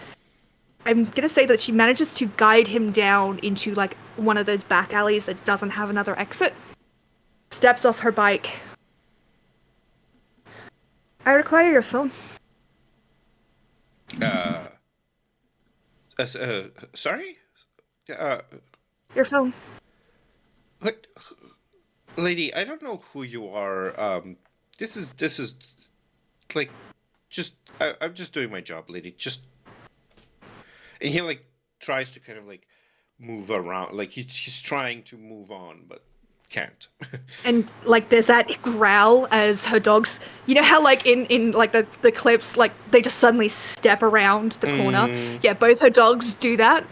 I'm going to say that she manages to guide him down into like one of those back alleys that doesn't have another exit. Steps off her bike. I require your phone. Sorry? Your phone. What? Lady, I don't know who you are. This is like, I'm just doing my job, lady. Just, and he like tries to kind of like move around, like he's trying to move on, but can't. And like there's that growl as her dogs, you know how like in like the clips, like they just suddenly step around the corner. Yeah, both her dogs do that.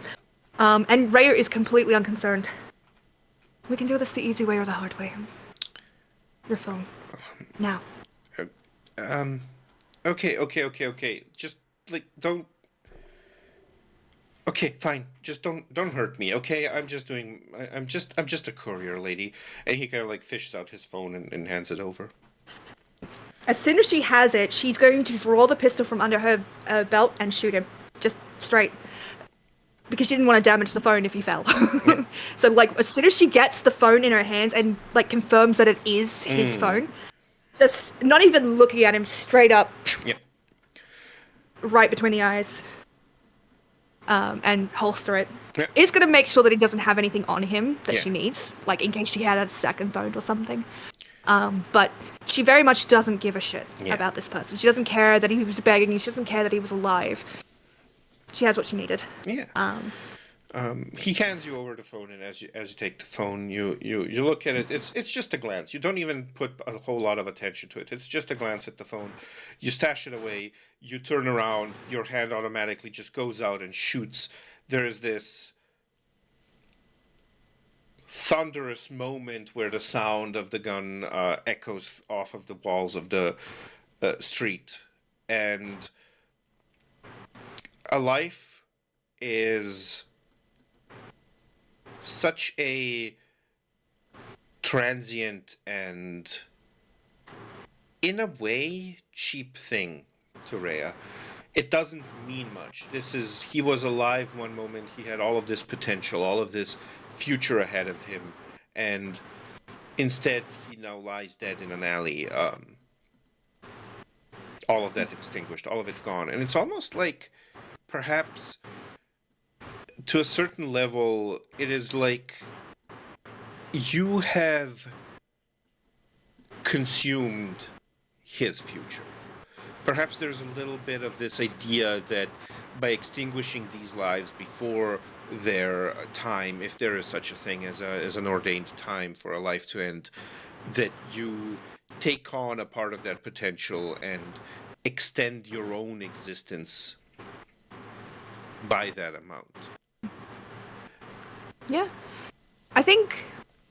And Rhea is completely unconcerned. We can do this the easy way or the hard way. Your phone. Now. Okay. Just like don't. Okay, fine. Just don't hurt me, okay? I'm just a courier, lady. And he kind of like fishes out his phone and hands it over. As soon as she has it, she's going to draw the pistol from under her belt and shoot him. Just straight. Because she didn't want to damage the phone if he fell. So like as soon as she gets the phone in her hands and like confirms that it is his phone, just not even looking at him, straight up. Yep. Right between the eyes. And holster it. Yeah. It's going to make sure that he doesn't have anything on him that Yeah. she needs, like in case she had a second phone or something. But she very much doesn't give a shit about this person. She doesn't care that he was begging. She doesn't care that he was alive. She has what she needed. Yeah. He hands you over the phone, and as you take the phone, you look at it. It's just a glance. You don't even put a whole lot of attention to it. It's just a glance at the phone. You stash it away. You turn around. Your hand automatically just goes out and shoots. There is this thunderous moment where the sound of the gun echoes off of the walls of the street, and a life is such a transient and, in a way, cheap thing to Rhea. It doesn't mean much. He was alive one moment, he had all of this potential, all of this future ahead of him, and instead he now lies dead in an alley. All of that extinguished, all of it gone. And it's almost like, perhaps, to a certain level, it is like you have consumed his future. Perhaps there's a little bit of this idea that by extinguishing these lives before their time, if there is such a thing as an ordained time for a life to end, that you take on a part of that potential and extend your own existence by that amount. Yeah. I think,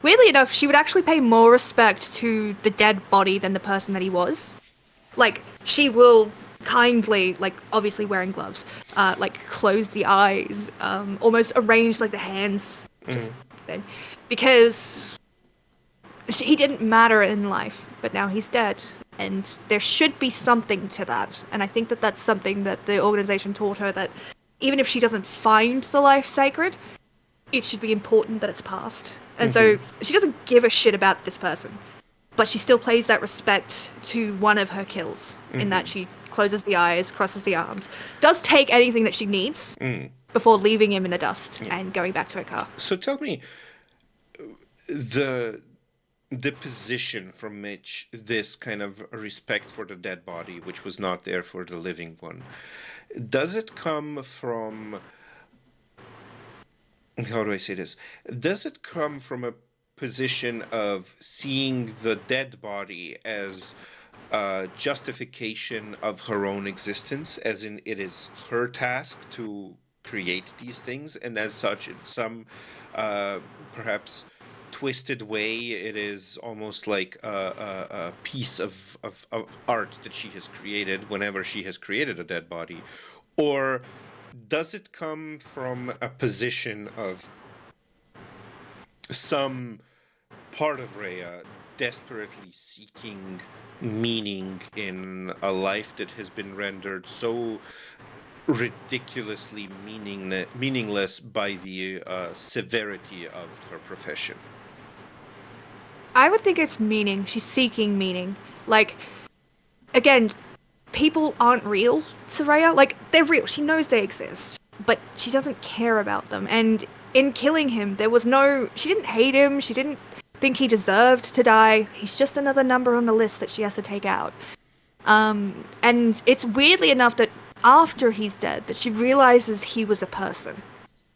weirdly enough, she would actually pay more respect to the dead body than the person that he was. Like, she will kindly, like, obviously wearing gloves, like, close the eyes, almost arrange, like, the hands, just then. Because he didn't matter in life, but now he's dead. And there should be something to that. And I think that that's something that the organization taught her, that even if she doesn't find the life sacred, it should be important that it's past. And so she doesn't give a shit about this person, but she still pays that respect to one of her kills, in that she closes the eyes, crosses the arms, does take anything that she needs before leaving him in the dust and going back to her car. So tell me, the position from which this kind of respect for the dead body, which was not there for the living one, does it come from, how do I say this? Does it come from a position of seeing the dead body as a justification of her own existence, as in it is her task to create these things, and as such, in some perhaps twisted way, it is almost like a piece of art that she has created whenever she has created a dead body? Or does it come from a position of some part of Rhea desperately seeking meaning in a life that has been rendered so ridiculously meaningless by the severity of her profession. I would think it's meaning. She's seeking meaning. Like, again, people aren't real to Rhea. Like, they're real. She knows they exist, but she doesn't care about them. And in killing him, there was no. She didn't hate him. She didn't think he deserved to die. He's just another number on the list that she has to take out. And it's weirdly enough that after he's dead, that she realizes he was a person.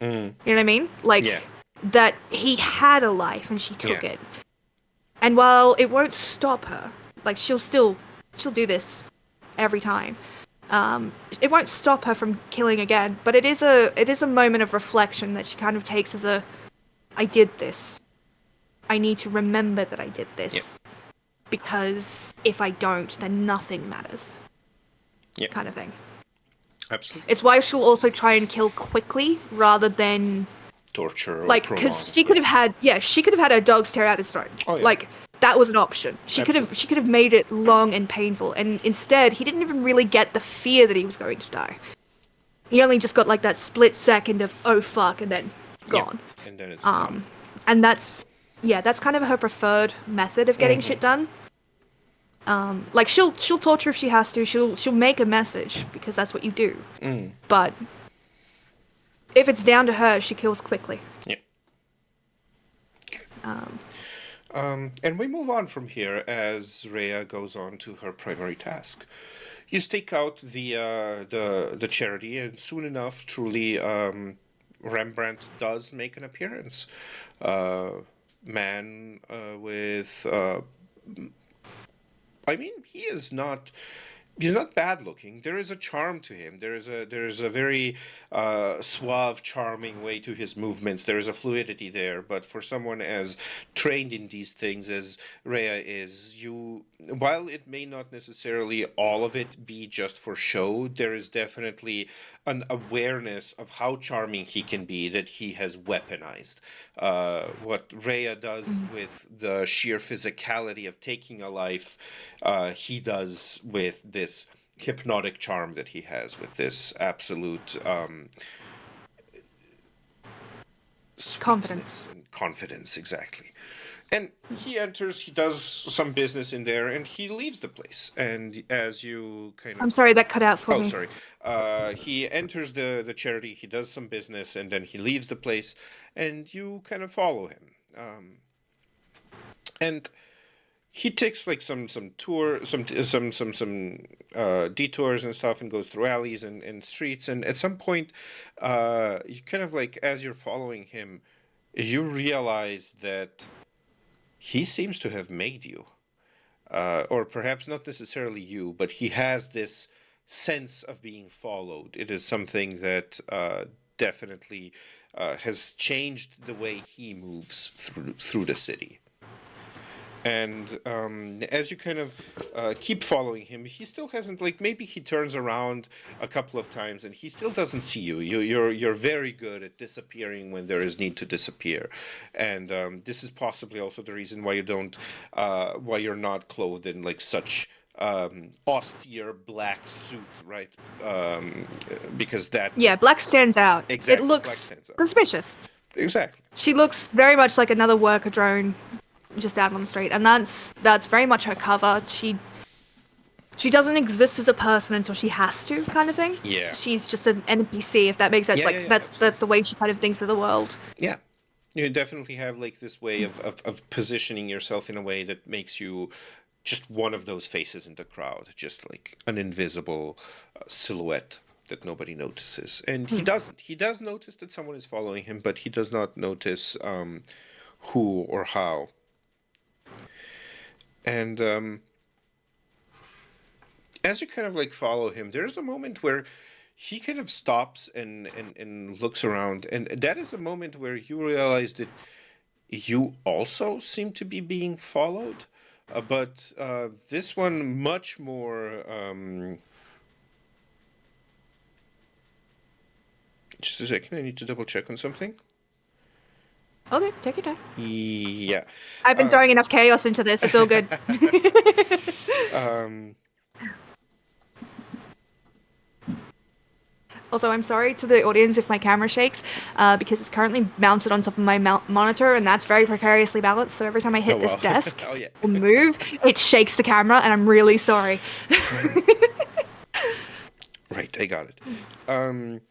Mm. You know what I mean? Like, Yeah. that he had a life and she took Yeah. it. And while it won't stop her, like she'll do this every time. It won't stop her from killing again, but it is a moment of reflection that she kind of takes as a, I did this. I need to remember that I did this. Yeah. Because if I don't, then nothing matters. Yeah. Kind of thing. Absolutely. It's why she'll also try and kill quickly rather than Torture or like, prolong. because she could have had, she could have had her dogs tear out his throat. Oh, yeah. Like, that was an option. She could have made it long and painful, and instead he didn't even really get the fear that he was going to die. He only just got like that split second of oh fuck, and then gone. Yeah. And then it's And that's kind of her preferred method of getting shit done. Like she'll torture if she has to. She'll make a message because that's what you do. But if it's down to her, she kills quickly. Yeah. And we move on from here as Rhea goes on to her primary task. You stake out the charity, and soon enough, truly, Rembrandt does make an appearance. Man with, I mean, he's not bad looking. There is a charm to him. There is a very suave, charming way to his movements. There is a fluidity there. But for someone as trained in these things as Rhea is, while it may not necessarily all of it be just for show, there is definitely an awareness of how charming he can be that he has weaponized. What Rhea does with the sheer physicality of taking a life, he does with this hypnotic charm that he has, with this absolute Confidence. And confidence, exactly. And he enters, he does some business in there, and he leaves the place. And as you kind of... I'm sorry, that cut out for me. Oh, sorry. He enters the charity, he does some business, and then he leaves the place, and you kind of follow him. And he takes like some detours and stuff, and goes through alleys and streets. And at some point, you kind of like, as you're following him, you realize that he seems to have made you, or perhaps not necessarily you, but he has this sense of being followed. It is something that definitely has changed the way he moves through the city. And as you kind of keep following him, he still hasn't, like, maybe he turns around a couple of times and he still doesn't see you. You're very good at disappearing when there is need to disappear, and this is possibly also the reason why why you're not clothed in like such austere black suit, right? Because that Black stands out. Exactly, It black looks stands out. suspicious. Exactly. She looks very much like another worker drone just out on the street, and that's very much her cover. She doesn't exist as a person until she has to, kind of thing. Yeah. She's just an NPC, if that makes sense. Yeah, That's the way she kind of thinks of the world. Yeah. You definitely have like this way of positioning yourself in a way that makes you just one of those faces in the crowd, just like an invisible silhouette that nobody notices. And he doesn't. He does notice that someone is following him, but he does not notice who or how. And as you kind of like follow him, there's a moment where he kind of stops and looks around. And that is a moment where you realize that you also seem to be being followed. But this one much more... just a second, I need to double check on something. Okay, take your time. Yeah. I've been throwing enough chaos into this. It's all good. Um, Also, I'm sorry to the audience if my camera shakes, because it's currently mounted on top of my monitor, and that's very precariously balanced. So every time I oh hit this well. desk Oh yeah. or move, it shakes the camera, and I'm really sorry. Right, I got it. Um,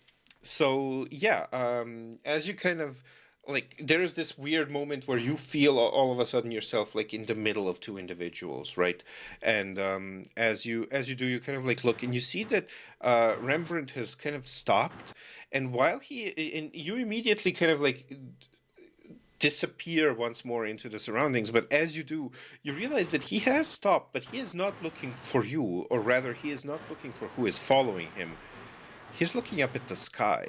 so yeah, as you kind of like, there's this weird moment where you feel all of a sudden yourself like in the middle of two individuals, right? And as you do, you kind of like look and you see that Rembrandt has kind of stopped, and while and you immediately kind of like disappear once more into the surroundings. But as you do, you realize that he has stopped, but he is not looking for you, or rather, he is not looking for who is following him. He's looking up at the sky.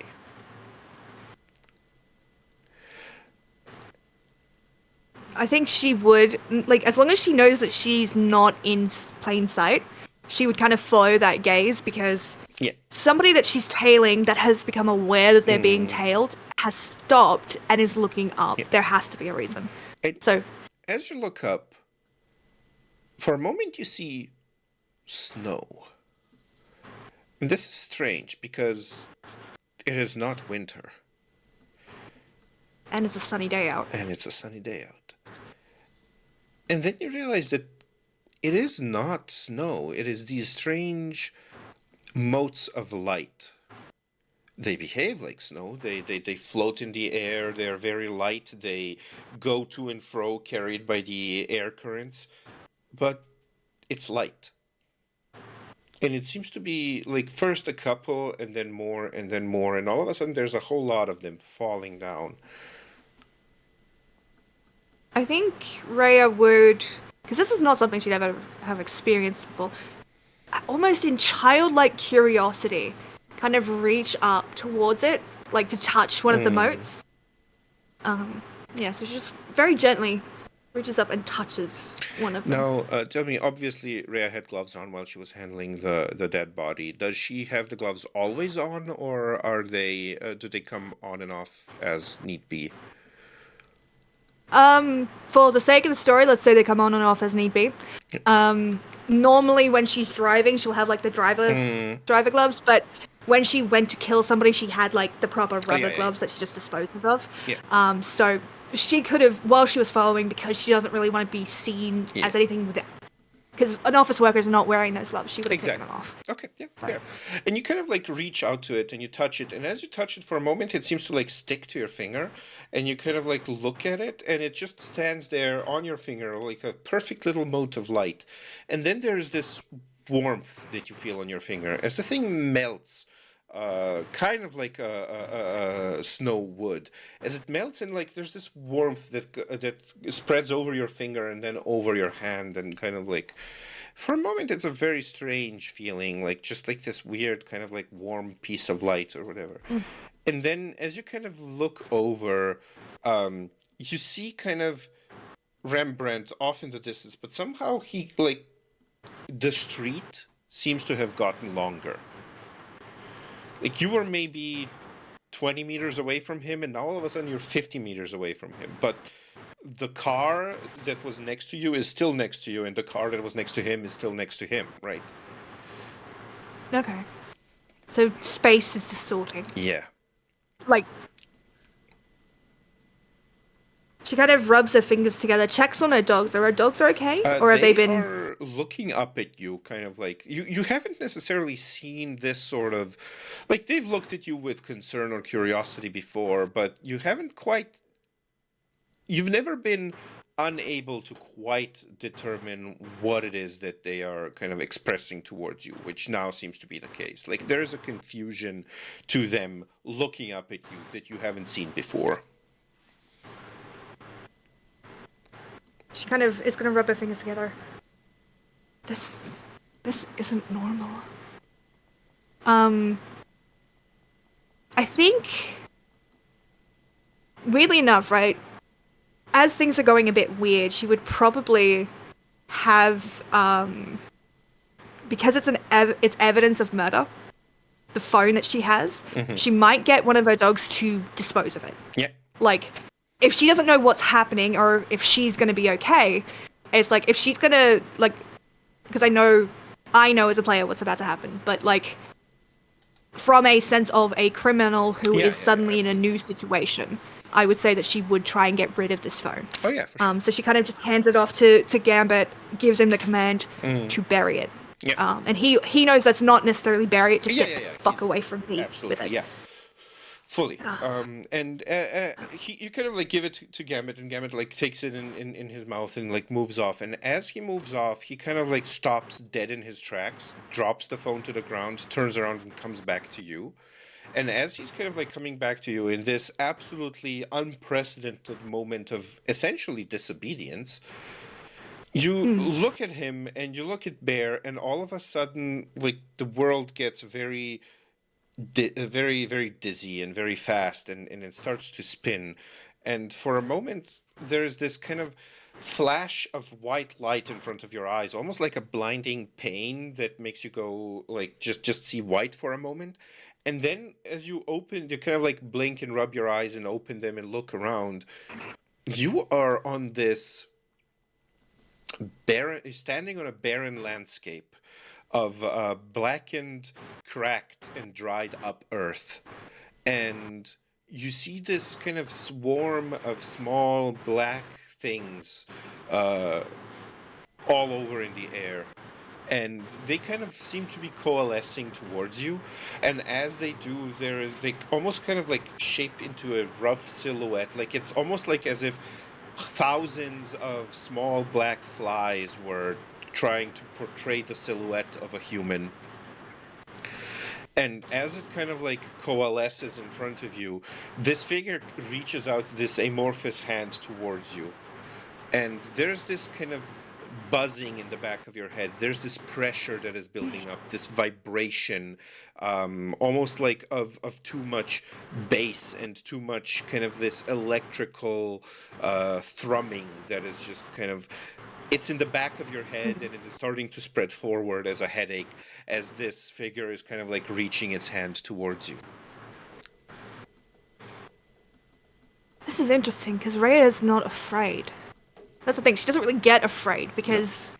I think she would, like, as long as she knows that she's not in plain sight, she would kind of follow that gaze, because Yeah. somebody that she's tailing that has become aware that they're being tailed has stopped and is looking up. Yeah. There has to be a reason. And So, as you look up, for a moment you see snow. And this is strange because it is not winter. and it's a sunny day out. And it's a sunny day out. And then you realize that it is not snow, it is these strange motes of light. They behave like snow. They float in the air. They're very light. They go to and fro, carried by the air currents. But it's light. And it seems to be like first a couple, and then more, and then more. And all of a sudden, there's a whole lot of them falling down. I think Rhea would, because this is not something she'd ever have experienced before, almost in childlike curiosity, kind of reach up towards it, like to touch one of the motes. Yeah, so she just very gently reaches up and touches one of them. Now, tell me, obviously, Rhea had gloves on while she was handling the dead body. Does she have the gloves always on, or are they do they come on and off as need be? For the sake of the story, let's say they come on and off as need be. Normally when she's driving, she'll have like the driver gloves, but when she went to kill somebody, she had like the proper rubber gloves that she just disposes of. Yeah. So she could have, while she was following, because she doesn't really want to be seen as anything with it. Because an office worker is not wearing those gloves. She would have taken them off. Okay, yeah, fair. And you kind of like reach out to it and you touch it, and as you touch it for a moment, it seems to like stick to your finger, and you kind of like look at it, and it just stands there on your finger like a perfect little mote of light. And then there's this warmth that you feel on your finger as the thing melts. Kind of like a snow would, as it melts, and like there's this warmth that spreads over your finger and then over your hand, and kind of like, for a moment, it's a very strange feeling, like just like this weird kind of like warm piece of light or whatever. And then as you kind of look over, you see kind of Rembrandt off in the distance, but somehow he like the street seems to have gotten longer. Like you were maybe 20 meters away from him, and now all of a sudden you're 50 meters away from him. But the car that was next to you is still next to you, and the car that was next to him is still next to him, right? Okay. So space is distorting. Yeah. Like, she kind of rubs her fingers together, checks on her dogs. Are her dogs okay? Or have they been... are looking up at you, kind of like... You haven't necessarily seen this sort of... Like, they've looked at you with concern or curiosity before, but you haven't quite... You've never been unable to quite determine what it is that they are kind of expressing towards you, which now seems to be the case. Like, there's a confusion to them looking up at you that you haven't seen before. She kind of is going to rub her fingers together. This isn't normal. I think, weirdly enough, right, as things are going a bit weird, she would probably have, because it's it's evidence of murder, the phone that she has, she might get one of her dogs to dispose of it. Yeah. Like, if she doesn't know what's happening or if she's gonna be okay, it's like if she's gonna like, because I know as a player what's about to happen, but like from a sense of a criminal who Yeah, is yeah, suddenly in a absolutely. new situation, I would say that she would try and get rid of this phone. Oh yeah, for sure. So she kind of just hands it off to Gambit, gives him the command Mm. to bury it. Yeah. And he knows that's not necessarily bury it, just Yeah, get yeah, the yeah. fuck He's away from me with absolutely, it. yeah, fully. Ah. And you kind of like give it to Gambit, and Gambit like takes it in his mouth and like moves off. And as he moves off, he kind of like stops dead in his tracks, drops the phone to the ground, turns around, and comes back to you. And as he's kind of like coming back to you in this absolutely unprecedented moment of essentially disobedience, you Mm. look at him and you look at Bear, and all of a sudden, like the world gets very, very dizzy and very fast, and it starts to spin. And for a moment, there's this kind of flash of white light in front of your eyes, almost like a blinding pain that makes you go like just see white for a moment. And then as you kind of like blink and rub your eyes and open them and look around, you are on this barren, standing on a barren landscape of blackened, cracked, and dried up earth. And you see this kind of swarm of small black things uh, all over in the air. And they kind of seem to be coalescing towards you. And as they do, they almost kind of like shape into a rough silhouette. Like it's almost like as if thousands of small black flies were trying to portray the silhouette of a human. And as it kind of like coalesces in front of you, this figure reaches out this amorphous hand towards you. And there's this kind of buzzing in the back of your head. There's this pressure that is building up, this vibration, almost like of too much bass and too much kind of this electrical thrumming that is just kind of. It's in the back of your head, and it is starting to spread forward as a headache as this figure is kind of like reaching its hand towards you. This is interesting because Rhea's not afraid. That's the thing. She doesn't really get afraid because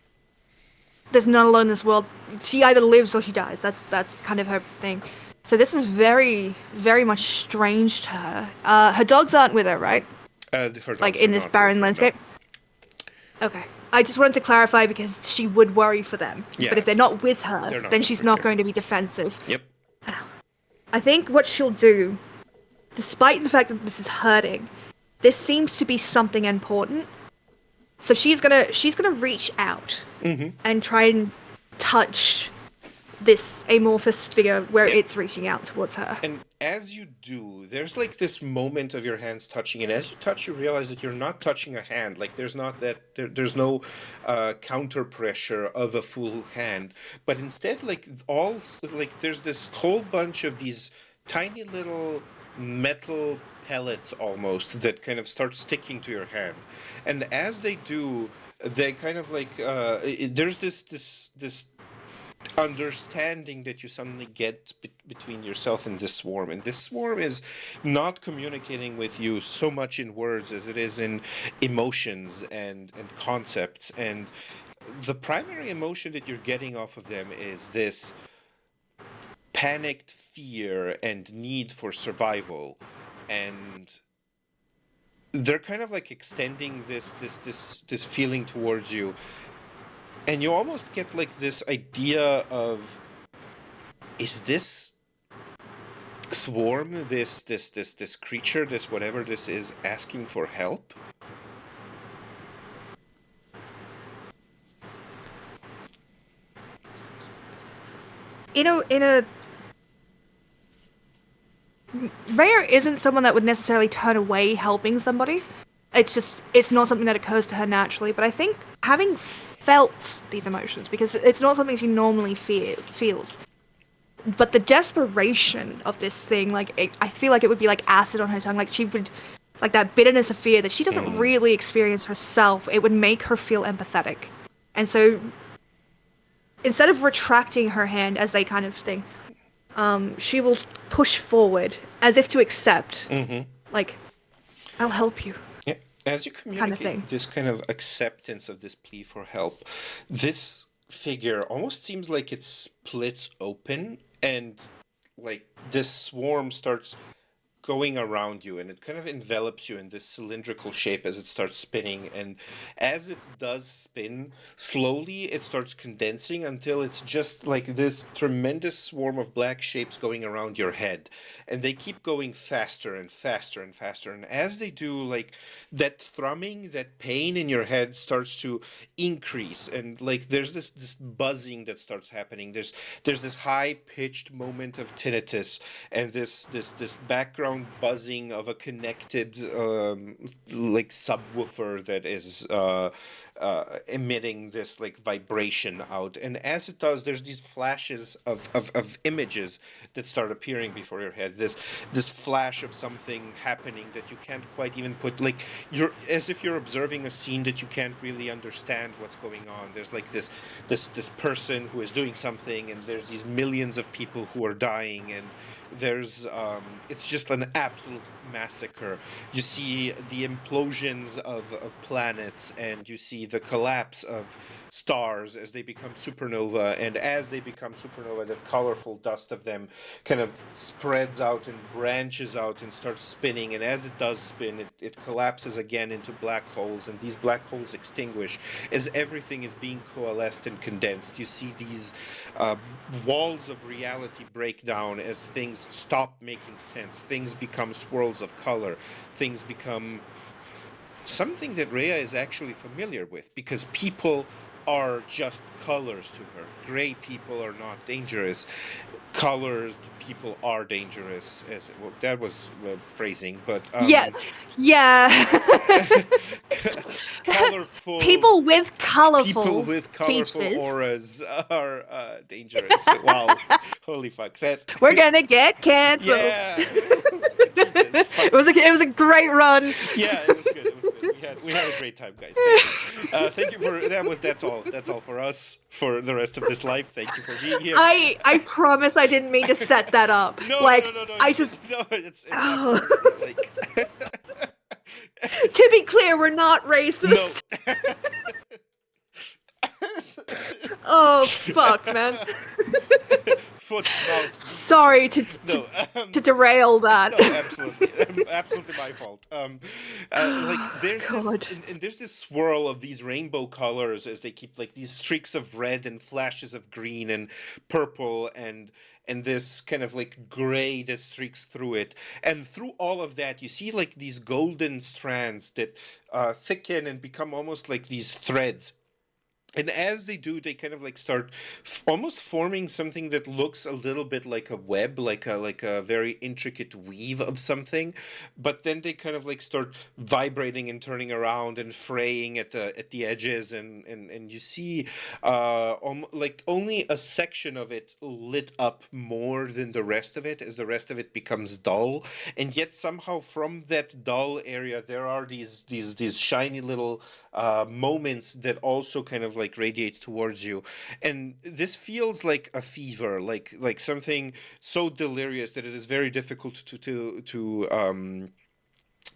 there's none alone in this world. She either lives or she dies. That's kind of her thing. So this is very, very much strange to her. Her dogs aren't with her, right? Her Like dogs in are this not with barren her, no. landscape. Okay. I just wanted to clarify because she would worry for them. Yeah, But if they're not with her, they're not then with she's her, not yeah. going to be defensive. Yep. I think what she'll do, despite the fact that this is hurting, this seems to be something important. So she's gonna reach out and try and touch this amorphous figure where it's reaching out towards her. And as you do, there's like this moment of your hands touching, and as you touch, you realize that you're not touching a hand. Like there's not that there's no counter pressure of a full hand, but instead, like there's this whole bunch of these tiny little metal pellets almost that kind of start sticking to your hand, and as they do, they kind of like there's this understanding that you suddenly get between yourself and this swarm. And this swarm is not communicating with you so much in words as it is in emotions and concepts. And the primary emotion that you're getting off of them is this panicked fear and need for survival. And they're kind of like extending this feeling towards you, and you almost get like this idea of, is this swarm, this creature, this whatever this is, asking for help? In a Rhea isn't someone that would necessarily turn away helping somebody. It's not something that occurs to her naturally. But I think having felt these emotions, because it's not something she normally feels, but the desperation of this thing, I feel like it would be like acid on her tongue. Like she would, like that bitterness of fear that she doesn't really experience herself. It would make her feel empathetic, and so instead of retracting her hand as they kind of thing, she will push forward as if to accept. Like, I'll help you. As you kind of thing. communicate this kind of acceptance of this plea for help, this figure almost seems like it splits open and like this swarm starts going around you and it kind of envelops you in this cylindrical shape as it starts spinning, and as it does spin slowly it starts condensing until it's just like this tremendous swarm of black shapes going around your head, and they keep going faster and faster and faster, and as they do, like that thrumming, that pain in your head starts to increase, and like there's this buzzing that starts happening. There's this high pitched moment of tinnitus and this background buzzing of a connected like subwoofer that is emitting this like vibration out, and as it does there's these flashes of images that start appearing before your head, this flash of something happening that you can't quite even put, like you're as if you're observing a scene that you can't really understand what's going on. There's like this person who is doing something and there's these millions of people who are dying, and there's it's just an absolute massacre. You see the implosions of planets, and you see the collapse of stars as they become supernova, and as they become supernova the colorful dust of them kind of spreads out and branches out and starts spinning, and as it does spin it collapses again into black holes, and these black holes extinguish as everything is being coalesced and condensed. You see these uh, walls of reality break down as things stop making sense. Things become swirls of color. Things become something that Rhea is actually familiar with, because people are just colors to her. Gray people are not dangerous. Colors people are dangerous. As well, that was phrasing, but Yeah, yeah. colorful People people with with colorful features. auras are dangerous. Wow, holy fuck that. We're gonna get cancelled. Yeah. Jesus, fuck. It was a great run. Yeah, it was good. It was good. We had a great time, guys. Thank you. Thank you for that's all for us for the rest of this life. Thank you for being here. I promise I didn't mean to set that up. No, Like no, no, no, no. I just No. It's oh. absolutely like To be clear, we're not no. racist. Oh fuck, man. Foot, mouth. Sorry No. to derail that. No, absolutely, absolutely my fault. Like there's God. this, and there's this swirl of these rainbow colors as they keep like these streaks of red and flashes of green and purple and this kind of like gray that streaks through it, and through all of that you see like these golden strands that thicken and become almost like these threads, and as they do they kind of like start almost forming something that looks a little bit like a web, like a very intricate weave of something, but then they kind of like start vibrating and turning around and fraying at the edges, and you see like only a section of it lit up more than the rest of it as the rest of it becomes dull, and yet somehow from that dull area there are these shiny little moments that also kind of like radiate towards you, and this feels like a fever, like something so delirious that it is very difficult to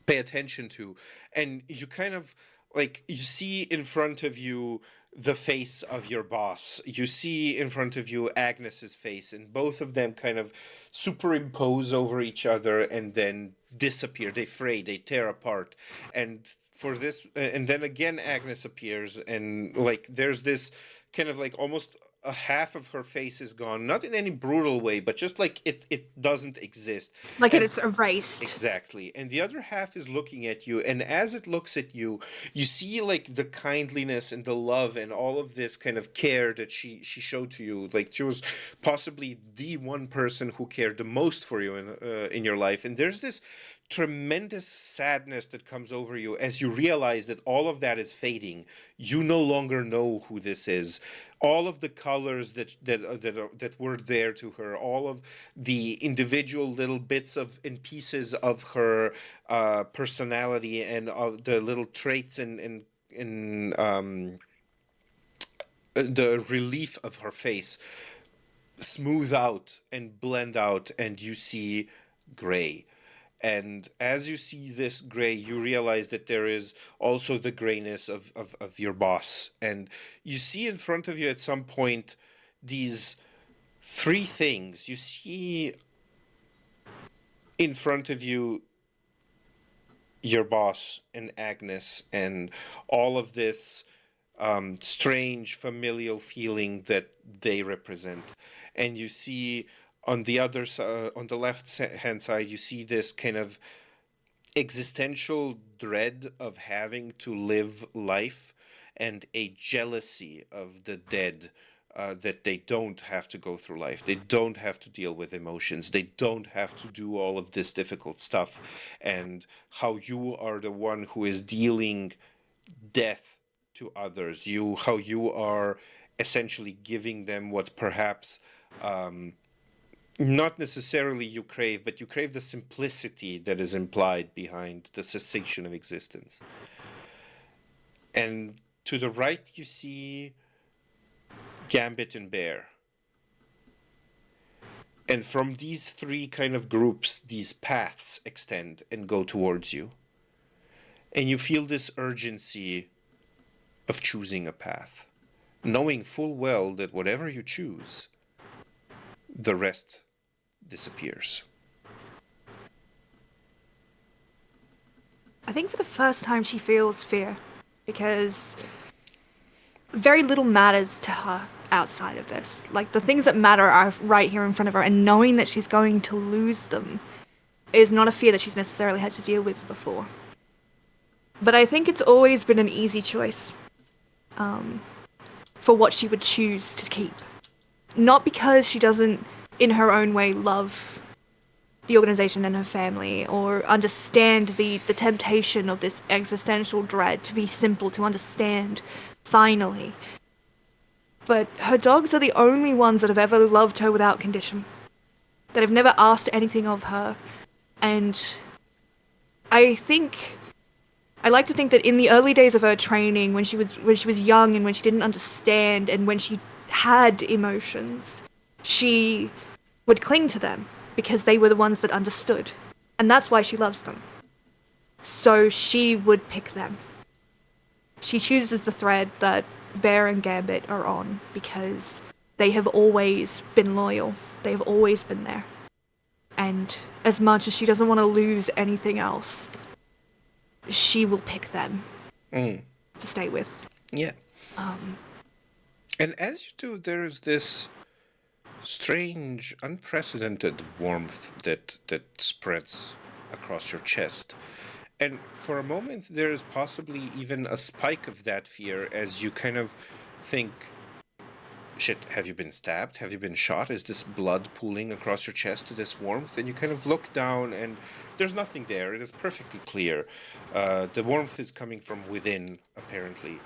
pay attention to, and you kind of like you see in front of you the face of your boss. You see in front of you Agnes's face, and both of them kind of superimpose over each other and then disappear. They fray, they tear apart. And for this, and then again, Agnes appears, and like there's this kind of like almost a half of her face is gone, not in any brutal way, but just like it doesn't exist. Like it And is erased. exactly. And the other half is looking at you. And as it looks at you, you see like the kindliness and the love and all of this kind of care that she showed to you. Like she was possibly the one person who cared the most for you in your life. And there's this tremendous sadness that comes over you as you realize that all of that is fading. You no longer know who this is. All of the colors that were there to her, all of the individual little bits of and pieces of her personality and of the little traits and the relief of her face smooth out and blend out, and you see gray. And as you see this gray, you realize that there is also the grayness of your boss. And you see in front of you at some point these three things. You see in front of you your boss and Agnes and all of this strange familial feeling that they represent. And you see on the other side, on the left hand side, you see this kind of existential dread of having to live life and a jealousy of the dead, that they don't have to go through life. They don't have to deal with emotions. They don't have to do all of this difficult stuff. And how you are the one who is dealing death to others. How you are essentially giving them what perhaps not necessarily you crave, but you crave the simplicity that is implied behind the cessation of existence. And to the right, you see Gambit and Bear. And from these three kind of groups, these paths extend and go towards you. And you feel this urgency of choosing a path, knowing full well that whatever you choose, the rest disappears. I think for the first time she feels fear, because very little matters to her outside of this. Like, the things that matter are right here in front of her, and knowing that she's going to lose them is not a fear that she's necessarily had to deal with before. But I think it's always been an easy choice for what she would choose to keep. Not because she doesn't, in her own way, love the organization and her family, or understand the temptation of this existential dread to be simple to understand, finally. But her dogs are the only ones that have ever loved her without condition, that have never asked anything of her. And I like to think that in the early days of her training, when she was young and when she didn't understand and when she had emotions, she would cling to them because they were the ones that understood. And that's why she loves them. So she would pick them. She chooses the thread that Bear and Gambit are on because they have always been loyal. They have always been there. And as much as she doesn't want to lose anything else, she will pick them to stay with. Yeah. And as you do, there is this strange, unprecedented warmth that spreads across your chest. And for a moment, there is possibly even a spike of that fear as you kind of think, shit, have you been stabbed? Have you been shot? Is this blood pooling across your chest to this warmth? And you kind of look down and there's nothing there. It is perfectly clear. The warmth is coming from within, apparently.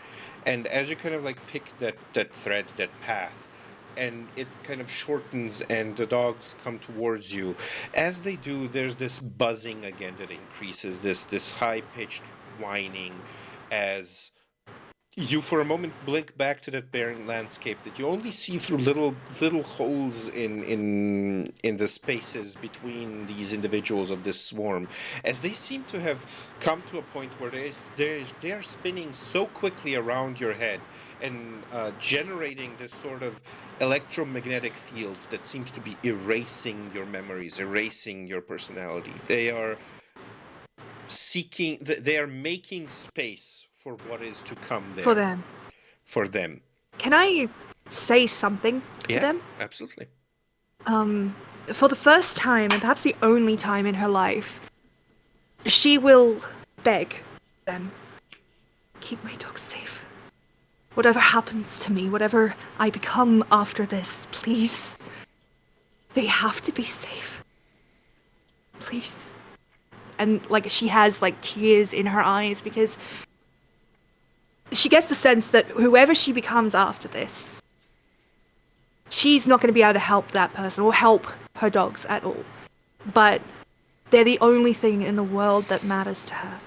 And as you kind of like pick that thread, that path, and it kind of shortens and the dogs come towards you. As they do, there's this buzzing again that increases, this high-pitched whining as you for a moment blink back to that barren landscape that you only see through little holes in the spaces between these individuals of this swarm, as they seem to have come to a point where they are spinning so quickly around your head and generating this sort of electromagnetic field that seems to be erasing your memories, erasing your personality. They are making space for what is to come there. For them. Can I say something to them? Absolutely. For the first time, and perhaps the only time in her life, she will beg them, keep my dogs safe. Whatever happens to me, whatever I become after this, please, they have to be safe. Please. And, like, she has, like, tears in her eyes because she gets the sense that whoever she becomes after this, she's not going to be able to help that person or help her dogs at all. But they're the only thing in the world that matters to her.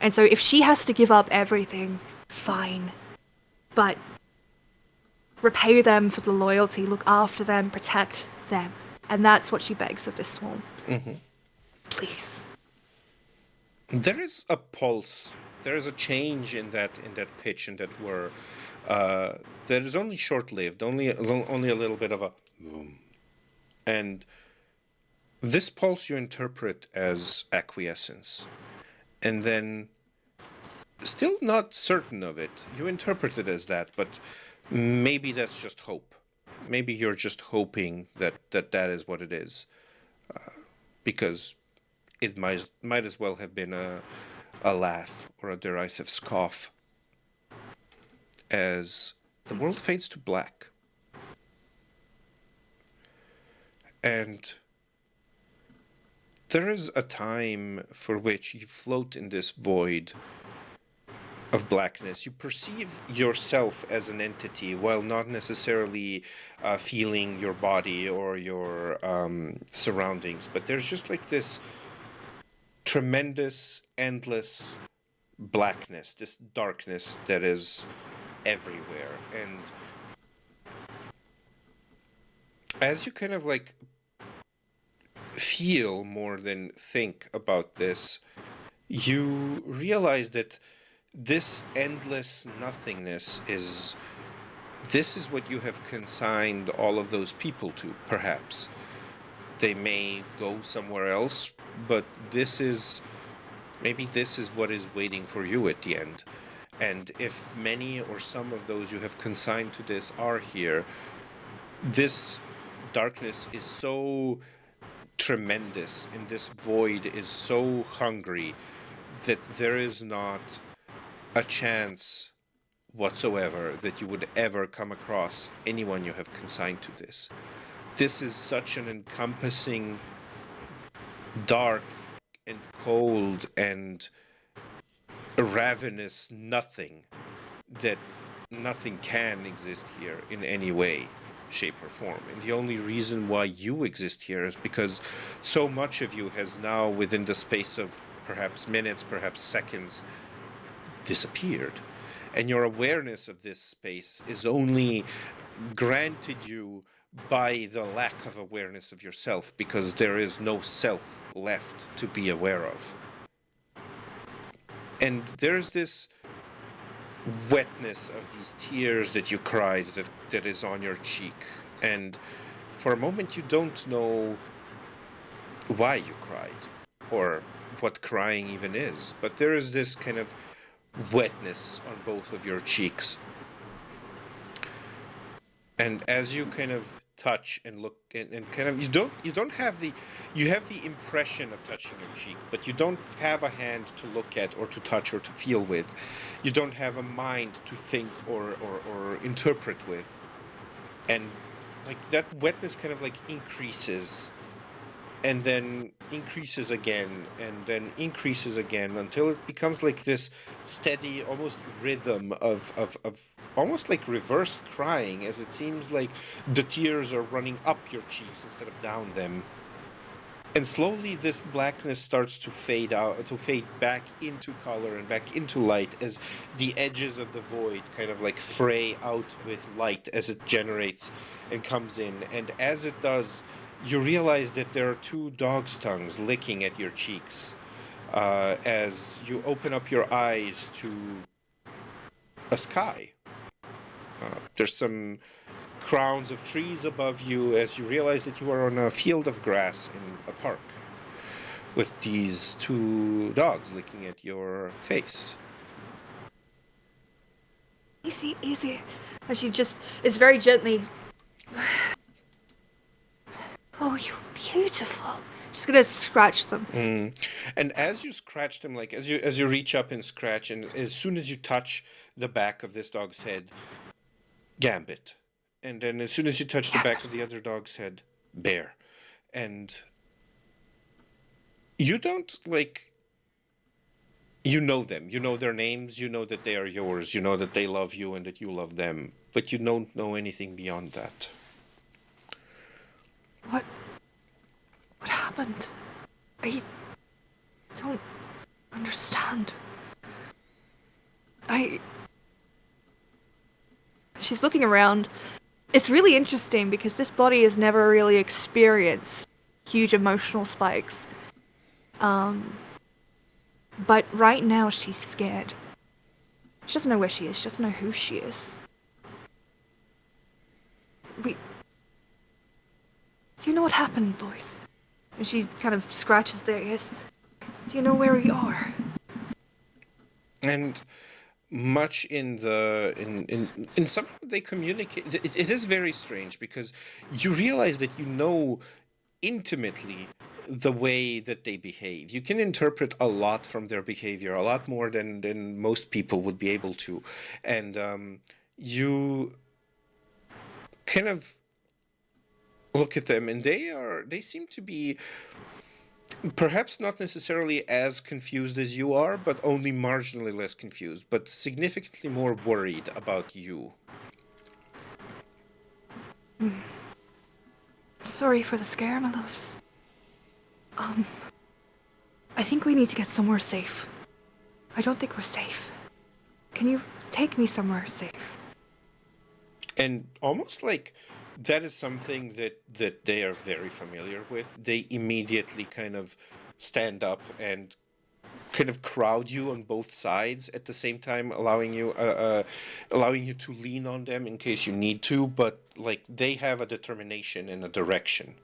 And so if she has to give up everything, fine. But repay them for the loyalty, look after them, protect them. And that's what she begs of this swarm. Mm-hmm. please. There is a pulse. There is a change in that pitch, in that whir. That is only short-lived, only a little bit of a boom. And this pulse you interpret as acquiescence. And then, still not certain of it, you interpret it as that, but maybe that's just hope. Maybe you're just hoping that is what it is. Because it might as well have been a laugh or a derisive scoff as the world fades to black. And there is a time for which you float in this void of blackness. You perceive yourself as an entity while not necessarily feeling your body or your surroundings, but there's just like this tremendous, endless blackness, this darkness that is everywhere. And as you kind of like feel more than think about this, you realize that this endless nothingness is what you have consigned all of those people to, perhaps. They may go somewhere else, but maybe this is what is waiting for you at the end. And if many or some of those you have consigned to this are here, this darkness is so tremendous and this void is so hungry that there is not a chance whatsoever that you would ever come across anyone you have consigned to this. This is such an encompassing, dark and cold and ravenous nothing that nothing can exist here in any way, shape, or form. And the only reason why you exist here is because so much of you has now, within the space of perhaps minutes, perhaps seconds, disappeared. And your awareness of this space is only granted you by the lack of awareness of yourself, because there is no self left to be aware of. And there's this wetness of these tears that you cried that is on your cheek. And for a moment you don't know why you cried or what crying even is. But there is this kind of wetness on both of your cheeks. And as you kind of touch and look and kind of you have the impression of touching your cheek, but you don't have a hand to look at or to touch or to feel with. You don't have a mind to think or interpret with. And like that wetness kind of like increases and then increases again and then increases again until it becomes like this steady almost rhythm of almost like reverse crying, as it seems like the tears are running up your cheeks instead of down them. And slowly this blackness starts to fade back into color and back into light as the edges of the void kind of like fray out with light as it generates and comes in. And as it does, you realize that there are two dog's tongues licking at your cheeks as you open up your eyes to a sky. There's some crowns of trees above you as you realize that you are on a field of grass in a park with these two dogs licking at your face. Easy, easy. And she just is very gently. Oh, you're beautiful. Just gonna scratch them. And as you scratch them, like as you reach up and scratch, and as soon as you touch the back of this dog's head, Gambit. And then as soon as you touch the back of the other dog's head, Bear. And you don't, like... You know them. You know their names. You know that they are yours. You know that they love you and that you love them. But you don't know anything beyond that. What happened? I don't understand. She's looking around. It's really interesting because this body has never really experienced huge emotional spikes. But right now she's scared. She doesn't know where she is. She doesn't know who she is. Do you know what happened, boys? And she kind of scratches their ears. Do you know where we are? And much in somehow they communicate. It is very strange because you realize that you know intimately the way that they behave. You can interpret a lot from their behavior, a lot more than most people would be able to, and you kind of look at them, and they seem to be perhaps not necessarily as confused as you are, but only marginally less confused, but significantly more worried about you. Sorry for the scare, my loves. I think we need to get somewhere safe. I don't think we're safe. Can you take me somewhere safe? And almost like that is something that they are very familiar with. They immediately kind of stand up and kind of crowd you on both sides at the same time, allowing you to lean on them in case you need to. But like they have a determination and a direction.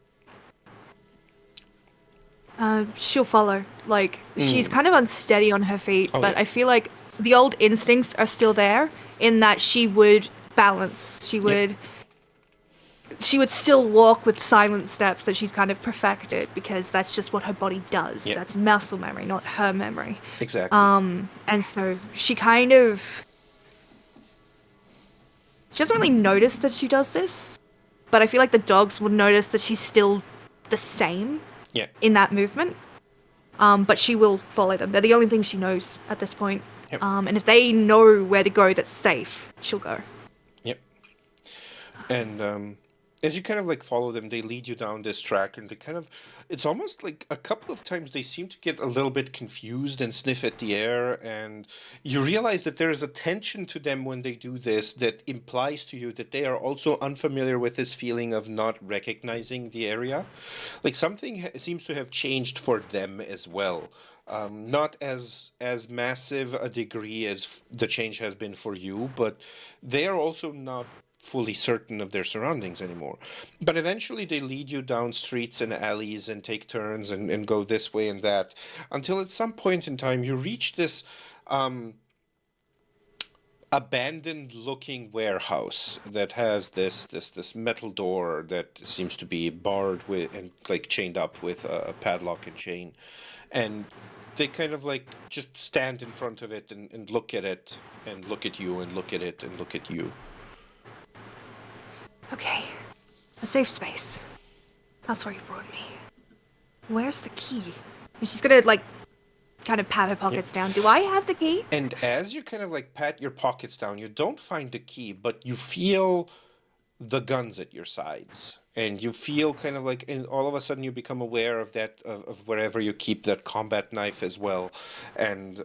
She'll follow. Like, she's kind of unsteady on her feet, Oh but yeah. I feel like the old instincts are still there in that she would balance. Yep. She would still walk with silent steps that she's kind of perfected because that's just what her body does. Yep. That's muscle memory, not her memory. Exactly. And so she kind of she doesn't really notice that she does this, but I feel like the dogs will notice that she's still the same Yeah. in that movement. But she will follow them. They're the only thing she knows at this point. Yep. And if they know where to go that's safe, she'll go. Yep. And as you kind of like follow them, they lead you down this track, and they kind of, it's almost like a couple of times they seem to get a little bit confused and sniff at the air, and you realize that there is a tension to them when they do this that implies to you that they are also unfamiliar with this feeling of not recognizing the area. Like something seems to have changed for them as well. Not as massive a degree as the change has been for you, but they are also not fully certain of their surroundings anymore. But eventually they lead you down streets and alleys and take turns and go this way and that until at some point in time you reach this abandoned looking warehouse that has this metal door that seems to be barred with and like chained up with a padlock and chain, and they kind of like just stand in front of it and look at it and look at you and look at it and look at you. Okay. A safe space. That's where you brought me. Where's the key? And she's gonna, like, kind of pat her pockets down. Do I have the key? And as you kind of like pat your pockets down, you don't find the key, but you feel the guns at your sides. And you feel kind of like, and all of a sudden you become aware of that, of wherever you keep that combat knife as well. And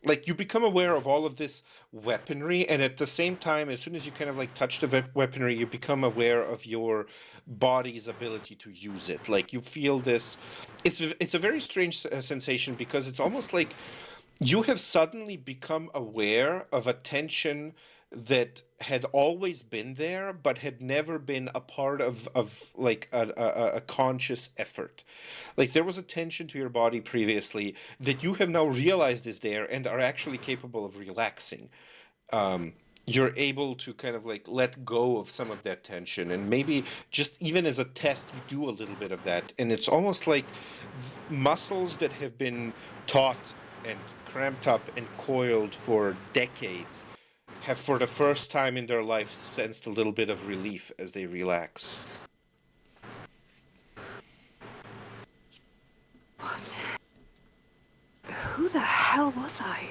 like you become aware of all of this weaponry. And at the same time, as soon as you kind of like touch the weaponry, you become aware of your body's ability to use it. Like you feel this, it's a very strange sensation because it's almost like you have suddenly become aware of a tension that had always been there but had never been a part of like a conscious effort. Like there was a tension to your body previously that you have now realized is there and are actually capable of relaxing. You're able to kind of like let go of some of that tension, and maybe just even as a test you do a little bit of that, and it's almost like muscles that have been taut and cramped up and coiled for decades have for the first time in their life sensed a little bit of relief as they relax. What? Who the hell was I?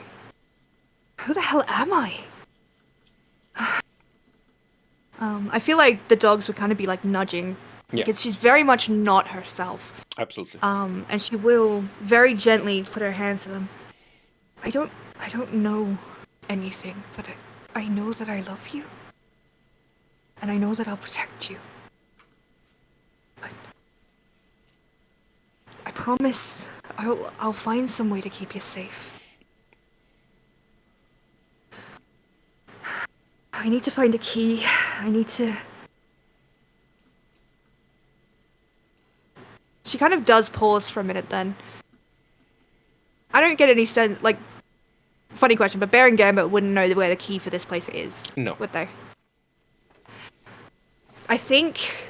Who the hell am I? I feel like the dogs would kind of be like nudging Yeah, because she's very much not herself. absolutely. And she will very gently put her hands to them. I don't know anything, but I know that I love you. And I know that I'll protect you. But I promise I'll find some way to keep you safe. I need to find a key. I need to... She kind of does pause for a minute then. I don't get any sense, like, funny question, but Bear and Gambit wouldn't know where the key for this place is. No. Would they? I think,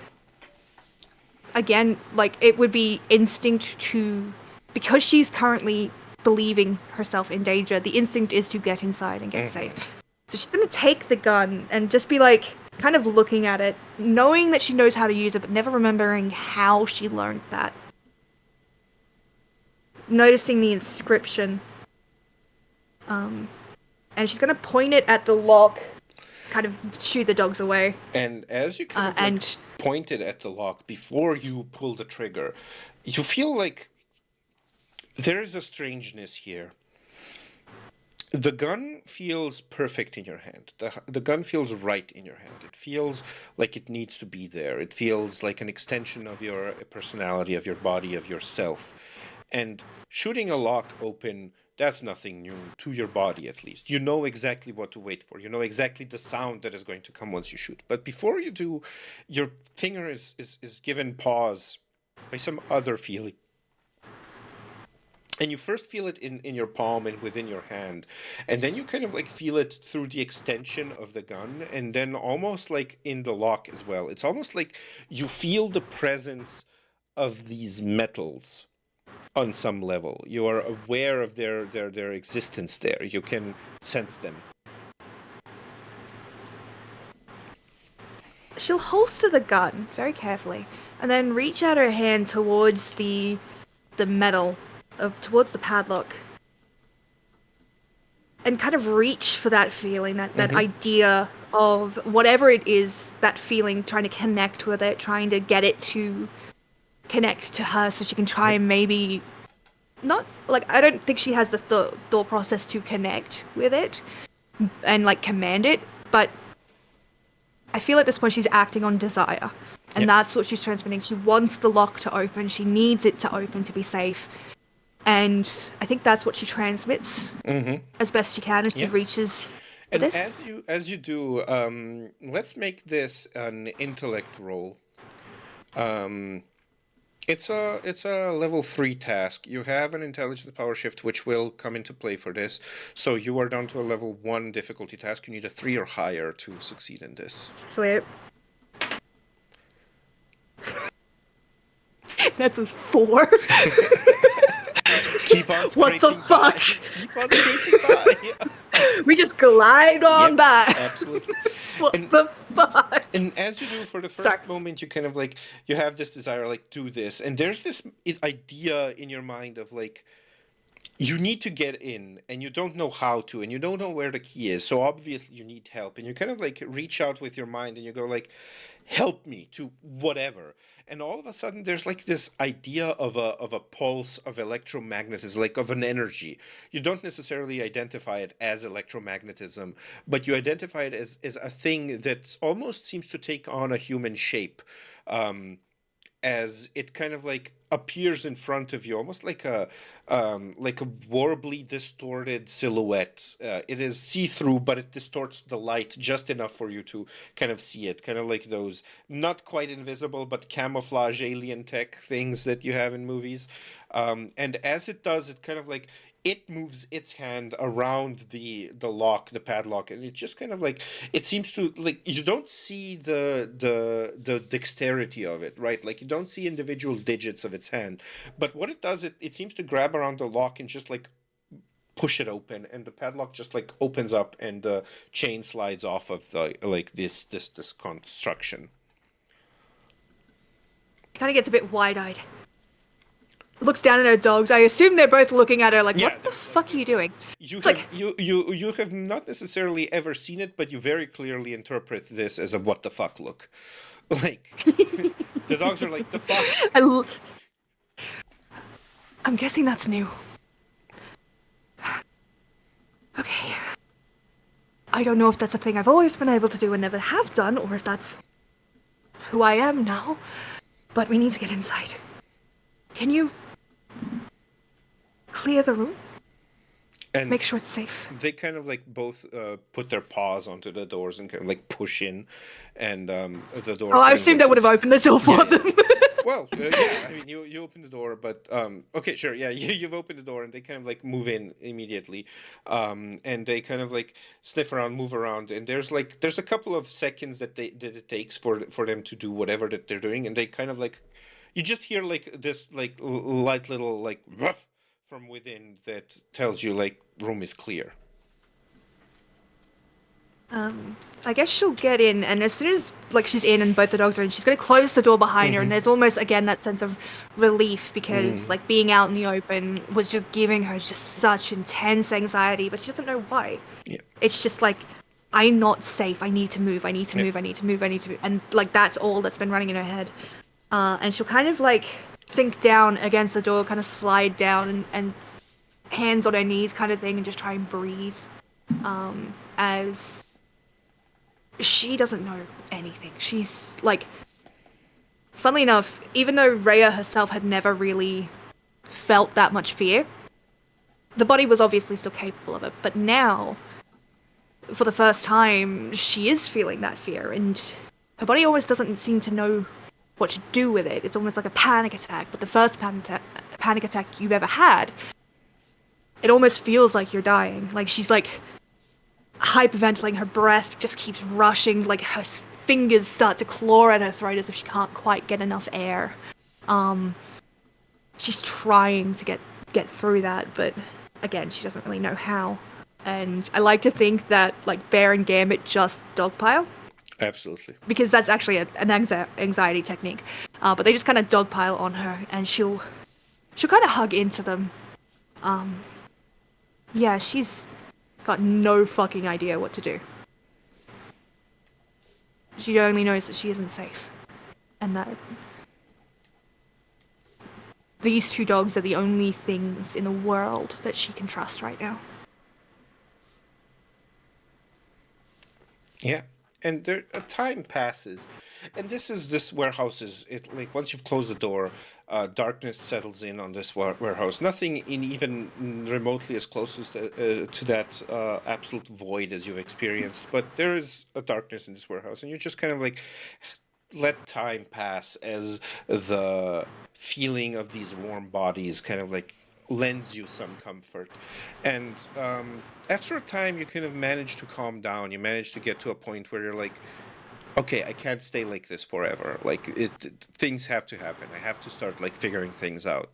again, like, it would be instinct to... Because she's currently believing herself in danger, the instinct is to get inside and get safe. So she's gonna take the gun and just be, like, kind of looking at it, knowing that she knows how to use it, but never remembering how she learned that. Noticing the inscription. And she's gonna point it at the lock, kind of shoo the dogs away. And as you kind of point it at the lock before you pull the trigger, you feel like there is a strangeness here. The gun feels perfect in your hand. The gun feels right in your hand. It feels like it needs to be there. It feels like an extension of your personality, of your body, of yourself. And shooting a lock open, that's nothing new to your body, at least. You know exactly what to wait for. You know exactly the sound that is going to come once you shoot. But before you do, your finger is given pause by some other feeling. And you first feel it in your palm and within your hand. And then you kind of like feel it through the extension of the gun. And then almost like in the lock as well. It's almost like you feel the presence of these metals on some level. You are aware of their existence there. You can sense them. She'll holster the gun very carefully and then reach out her hand towards the metal, towards the padlock, and kind of reach for that feeling, that idea of whatever it is, that feeling, trying to connect with it, trying to get it to connect to her so she can try and maybe not, like, I don't think she has the thought process to connect with it and like command it, but I feel at this point she's acting on desire, and that's what she's transmitting. She wants the lock to open. She needs it to open to be safe. And I think that's what she transmits as best she can as she reaches and this. As you do, let's make this an intellect roll. It's a level 3 task. You have an intelligence power shift which will come into play for this. So you are down to a level 1 difficulty task. You need a 3 or higher to succeed in this. Sweet. That's a 4. Keep on scraping What the fuck? by. Keep on scraping by. We just glide on by. Absolutely. What the fuck? And as you do, for the first moment, you kind of like, you have this desire, like, do this. And there's this idea in your mind of like, you need to get in and you don't know how to, and you don't know where the key is. So obviously you need help. And you kind of like reach out with your mind and you go like, help me to whatever. And all of a sudden there's like this idea of a pulse of electromagnetism, like of an energy. You don't necessarily identify it as electromagnetism, but you identify it as a thing that almost seems to take on a human shape. As it kind of like appears in front of you, almost like a warbly distorted silhouette. It is see-through, but it distorts the light just enough for you to kind of see it. Kind of like those not quite invisible but camouflage alien tech things that you have in movies. And as it does, it kind of like, it moves its hand around the lock, the padlock, and it just kind of like, it seems to like, you don't see the dexterity of it, right? Like you don't see individual digits of its hand, but what it does, it seems to grab around the lock and just like push it open, and the padlock just like opens up and the chain slides off of the like this construction. Kind of gets a bit wide-eyed. Looks down at her dogs. I assume they're both looking at her like, what the fuck are you doing? You have not necessarily ever seen it, but you very clearly interpret this as a what the fuck look. Like, the dogs are like, the fuck? I'm guessing that's new. Okay. I don't know if that's a thing I've always been able to do and never have done, or if that's who I am now, but we need to get inside. Can you clear the room. And Make sure it's safe. they kind of like both put their paws onto the doors and kind of like push in, and the door Oh, I kind of assumed I like would have opened the door for yeah. them. Well, yeah, I mean, you open the door, but okay, sure, yeah, you've opened the door, and they kind of like move in immediately, and they kind of like sniff around, move around, and there's a couple of seconds that it takes for them to do whatever that they're doing, and they kind of like, you just hear like this like light little like ruff from within that tells you like room is clear. I guess she'll get in, and as soon as like she's in and both the dogs are in, she's gonna close the door behind her, and there's almost again that sense of relief because like being out in the open was just giving her just such intense anxiety, but she doesn't know why. Yeah. It's just like I'm not safe. I need to move. I need to Yeah. move. I need to move. I need to move. And like that's all that's been running in her head. And she'll kind of like sink down against the door, kind of slide down and hands on her knees kind of thing, and just try and breathe. As she doesn't know anything. She's like, funnily enough, even though Rhea herself had never really felt that much fear, the body was obviously still capable of it. But now, for the first time, she is feeling that fear, and her body almost doesn't seem to know what to do with it. It's almost like a panic attack, but the first panic attack you've ever had, it almost feels like you're dying. Like she's like hyperventilating, her breath just keeps rushing, like her fingers start to claw at her throat as if she can't quite get enough air. She's trying to get through that, but again, she doesn't really know how. And I like to think that like Bear and Gambit just dogpile. Absolutely. Because that's actually an anxiety technique. But they just kind of dogpile on her, and she'll kind of hug into them. Yeah, she's got no fucking idea what to do. She only knows that she isn't safe. And that these two dogs are the only things in the world that she can trust right now. Yeah. And there time passes, and this warehouse is it like once you've closed the door, darkness settles in on this warehouse. Nothing in even remotely as close as to that absolute void as you've experienced, but there is a darkness in this warehouse, and you just kind of like let time pass as the feeling of these warm bodies kind of like lends you some comfort. And after a time, you kind of manage to calm down. You manage to get to a point where you're like, okay, I can't stay like this forever. Like things have to happen. I have to start like figuring things out.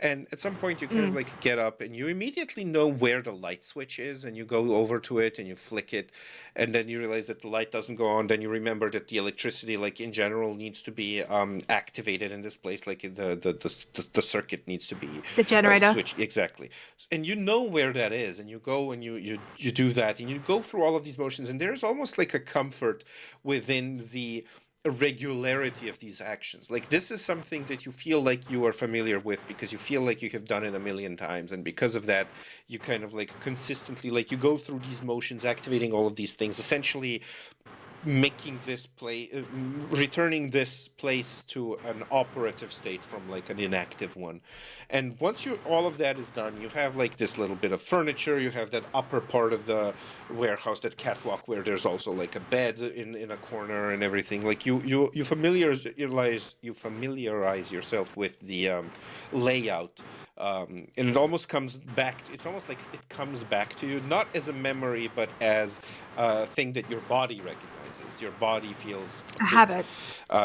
And at some point, you kind of like get up and you immediately know where the light switch is, and you go over to it and you flick it, and then you realize that the light doesn't go on. Then you remember that the electricity, like in general, needs to be activated in this place. Like the circuit needs to be The generator. switched exactly. And you know where that is, and you go and you do that, and you go through all of these motions, and there's almost like a comfort within the regularity of these actions. Like this is something that you feel like you are familiar with because you feel like you have done it a million times, and because of that you kind of like consistently like you go through these motions, activating all of these things, essentially making this returning this place to an operative state from like an inactive one. And once all of that is done, you have like this little bit of furniture, you have that upper part of the warehouse, that catwalk where there's also like a bed in a corner and everything. Like you familiarize yourself with the layout. And it almost comes back. It's almost like it comes back to you, not as a memory, but as a thing that your body recognizes. Your body feels A habit.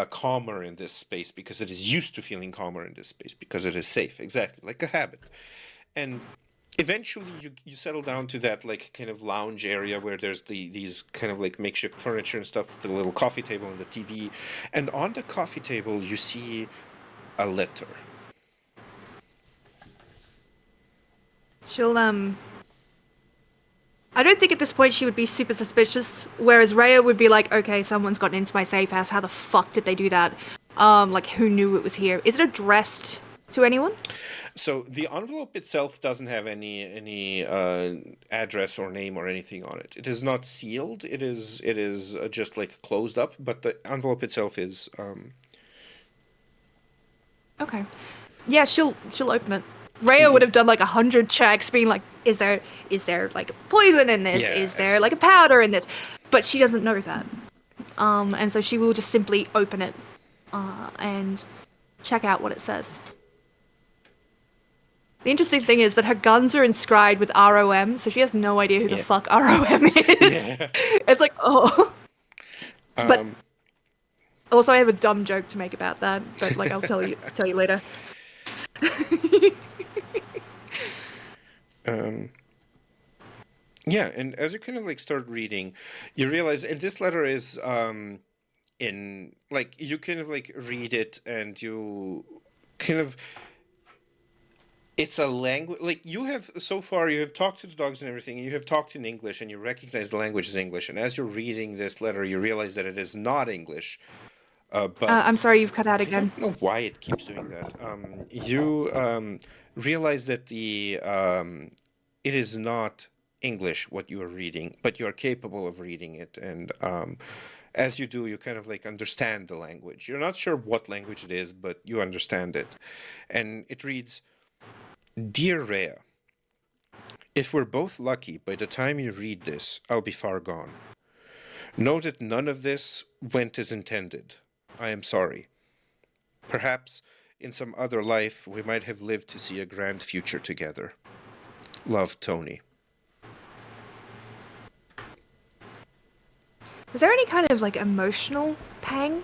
calmer in this space because it is used to feeling calmer in this space because it is safe. Exactly, like a habit. And eventually you settle down to that like kind of lounge area where there's these kind of like makeshift furniture and stuff, the little coffee table and the TV. And on the coffee table you see a letter. She'll I don't think at this point she would be super suspicious, whereas Rhea would be like, okay, someone's gotten into my safe house, how the fuck did they do that? Like, who knew it was here? Is it addressed to anyone? So the envelope itself doesn't have any address or name or anything on it. It is not sealed. It is just like closed up, but the envelope itself is. Okay. Yeah, she'll open it Rhea would have done like 100 checks, being like, "Is there like poison in this? Yeah, Is there like a powder in this?" But she doesn't know that, and so she will just simply open it, and check out what it says. The interesting thing is that her guns are inscribed with ROM, so she has no idea who the fuck ROM is. Yeah. It's like, oh. But also, I have a dumb joke to make about that, but like I'll tell you later. Yeah, and as you kind of like start reading, you realize, and this letter is in like you kind of like read it, and you kind of, it's a language, like you have so far you have talked to the dogs and everything, and you have talked in English, and you recognize the language is English, and as you're reading this letter, you realize that it is not English. But I'm sorry, you've cut out again. I don't know why it keeps doing that. You realize that it is not English what you are reading, but you are capable of reading it, and as you do, you kind of like understand the language. You're not sure what language it is, but you understand it, and it reads, "Dear Rhea, if we're both lucky, by the time you read this, I'll be far gone. Know that none of this went as intended. I am sorry. Perhaps in some other life we might have lived to see a grand future together. Love, Tony." Is there any kind of like emotional pang?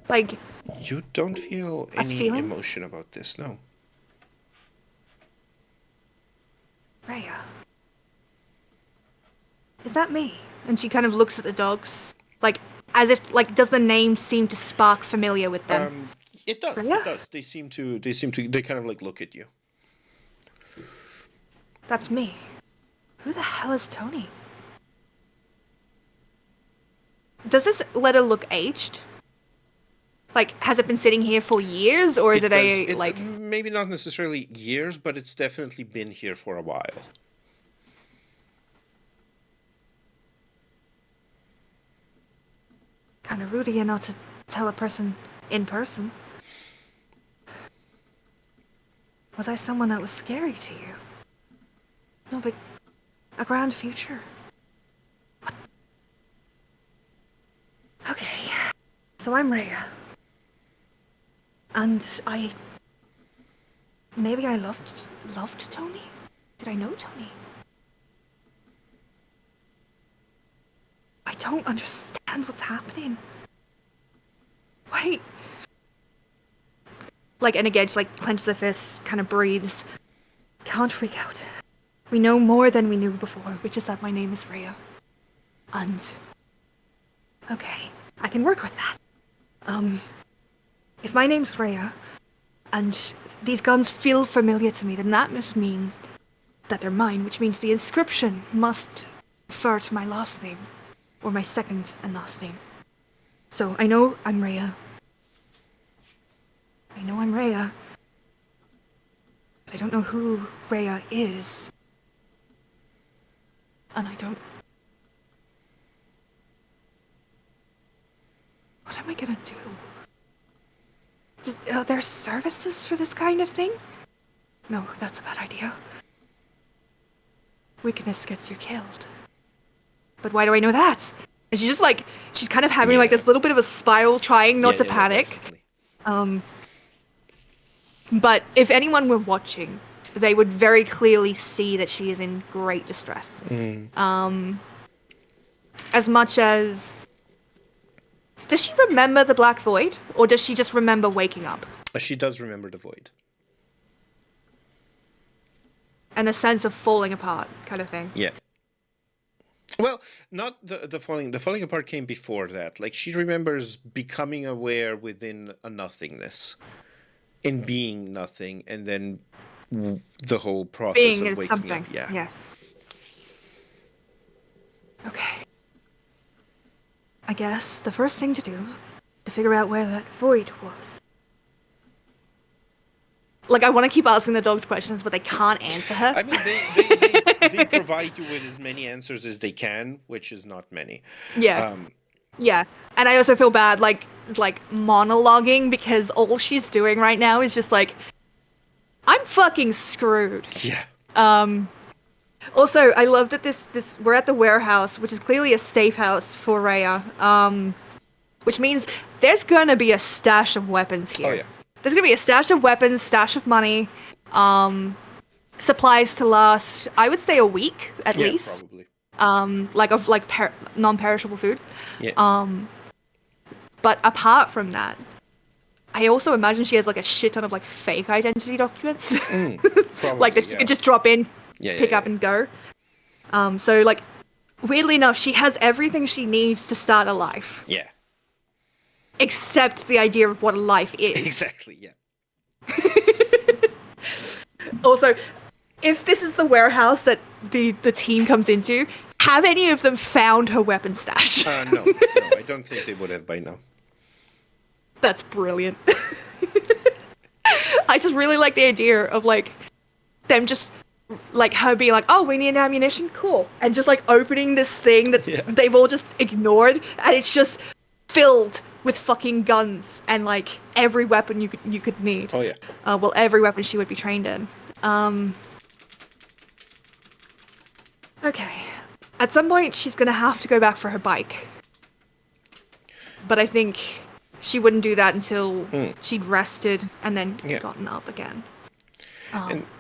Like, you don't feel any emotion about this, no. Rhea. Is that me? And she kind of looks at the dogs, like as if like, does the name seem to spark familiar with them? It does. Rhea? It does. They seem to. They kind of like look at you. That's me. Who the hell is Tony? Does this letter look aged? Like, has it been sitting here for years, or is it like... Maybe not necessarily years, but it's definitely been here for a while. Kind of rude of you not to tell a person in person. Was I someone that was scary to you? No, but a grand future. What? Okay, so I'm Rhea. And maybe I loved Tony? Did I know Tony? I don't understand what's happening. Why? Like, and again, just like clenches the fist, kind of breathes. Can't freak out. We know more than we knew before, which is that my name is Rhea. And okay, I can work with that. If my name's Rhea, and these guns feel familiar to me, then that must mean that they're mine, which means the inscription must refer to my last name, or my second and last name. So I know I'm Rhea. I know I'm Rhea. But I don't know who Rhea is. And I don't... What am I gonna do? Are there services for this kind of thing? No, that's a bad idea. Weakness gets you killed. But why do I know that? And she's just like, she's kind of having like this little bit of a spiral, trying not to panic. But if anyone were watching, they would very clearly see that she is in great distress. As much as... Does she remember the Black Void? Or does she just remember waking up? She does remember the Void. And a sense of falling apart kind of thing. Yeah. Well, not the falling. The falling apart came before that. Like, she remembers becoming aware within a nothingness. And being nothing. And then the whole process being of waking something. up. Yeah. Yeah. Okay. I guess the first thing to do, to figure out where that void was. Like, I want to keep asking the dogs questions, but they can't answer her. I mean, they provide you with as many answers as they can, which is not many. Yeah. Yeah. And I also feel bad, like monologuing, because all she's doing right now is just like, I'm fucking screwed. Yeah. Also, I love that this we're at the warehouse, which is clearly a safe house for Rhea. Which means there's gonna be a stash of weapons here. Oh yeah. There's gonna be a stash of weapons, stash of money, supplies to last, I would say, a week at least. Probably. Like non-perishable food. Yeah. But apart from that, I also imagine she has like a shit ton of like fake identity documents. Probably, like that you could just drop in, pick up and go. So like, weirdly enough, she has everything she needs to start a life. Yeah. Except the idea of what a life is. Exactly, yeah. Also, if this is the warehouse that the team comes into, have any of them found her weapon stash? No, I don't think they would have by now. That's brilliant. I just really like the idea of like them just like her being like, oh, we need ammunition, cool, and just like opening this thing that they've all just ignored, and it's just filled with fucking guns and like every weapon you could need. Oh yeah. Well, every weapon she would be trained in. Okay. At some point, she's gonna have to go back for her bike. But I think she wouldn't do that until she'd rested and then gotten up again.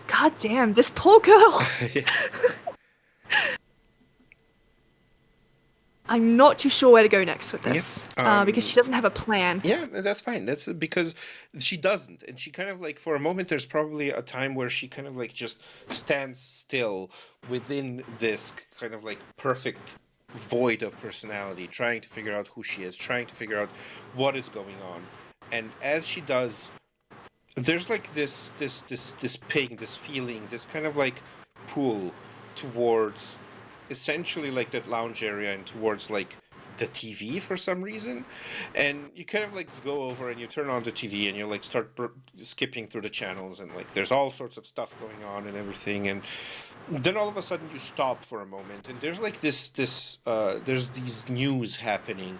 God damn, this poor girl! I'm not too sure where to go next with this, because she doesn't have a plan. Yeah, that's fine. That's because she doesn't. And she kind of like, for a moment, there's probably a time where she kind of like just stands still within this kind of like perfect void of personality, trying to figure out who she is, trying to figure out what is going on. And as she does, there's like this ping, this feeling, this kind of like pull towards essentially like that lounge area and towards like the TV for some reason. And you kind of like go over and you turn on the TV and you like start skipping through the channels, and like there's all sorts of stuff going on and everything, and then all of a sudden you stop for a moment and there's like this there's these news happening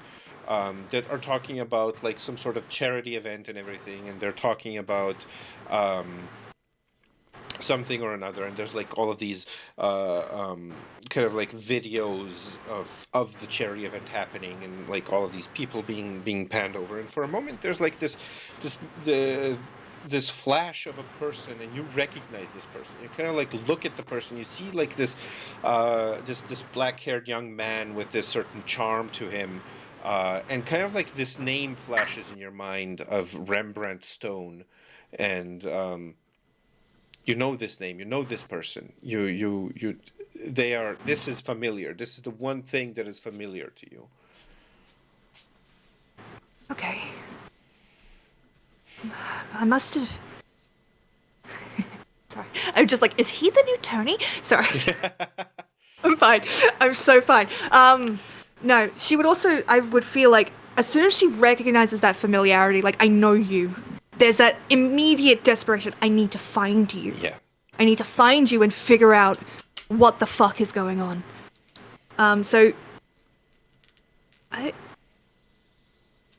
that are talking about like some sort of charity event and everything, and they're talking about something or another, and there's like all of these kind of like videos of the charity event happening, and like all of these people being panned over, and for a moment there's like this flash of a person, and you recognize this person. You kind of like look at the person, you see like this black-haired young man with this certain charm to him, and kind of like this name flashes in your mind of Rembrandt Stone, and you know this name, you know this person. This is familiar. This is the one thing that is familiar to you. Okay. I must have... Sorry. I'm just like, is he the new Tony? Sorry. I'm fine. I'm so fine. No, she would also, I would feel like, as soon as she recognizes that familiarity, like, I know you, there's that immediate desperation. I need to find you. Yeah. I need to find you and figure out what the fuck is going on.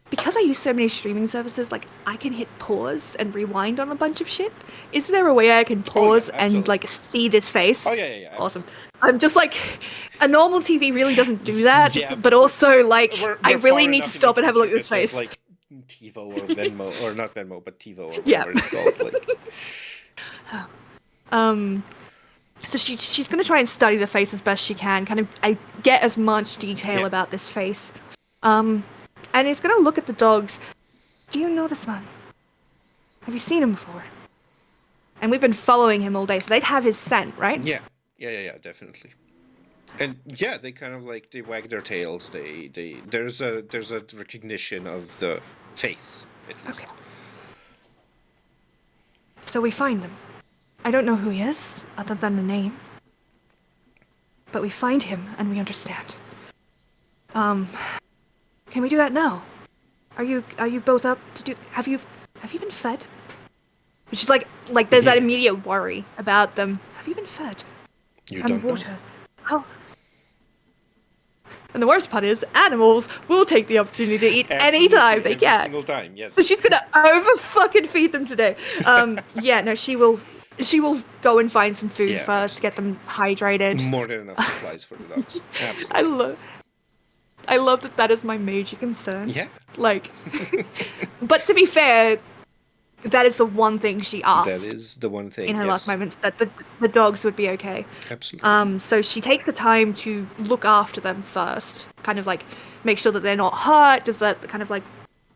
Because I use so many streaming services, like, I can hit pause and rewind on a bunch of shit. Is there a way I can pause and, like, see this face? Oh, yeah. Awesome. I'm just like, a normal TV really doesn't do that, but also, like, I really need to stop and have a look at this face. Like TiVo or Venmo, or not Venmo, but TiVo or whatever it's called. Like. So she's going to try and study the face as best she can, kind of get as much detail about this face. And he's going to look at the dogs. Do you know this man? Have you seen him before? And we've been following him all day, so they'd have his scent, right? Yeah, definitely. And yeah, they kind of like, they wag their tails. There's a recognition of the face, at least. Okay. So we find him. I don't know who he is, other than the name. But we find him, and we understand. Can we do that now? Are you both up to do... Have you been fed? Which is like there's that immediate worry about them. Have you been fed? You and don't water. know. How? And the worst part is, animals will take the opportunity to eat anytime they can. Every single time, yes. So she's gonna over fucking feed them today. Yeah, no, she will she will go and find some food Yeah, first, get absolutely. them hydrated. More than enough supplies for the dogs. I Absolutely. love I love that that is my major concern. Yeah. Like, but to be fair, that is the one thing she That asked is the one in thing, her last yes. moments, that the dogs would be okay. Absolutely. So she takes the time to look after them first, kind of like make sure that they're not hurt. Does that kind of like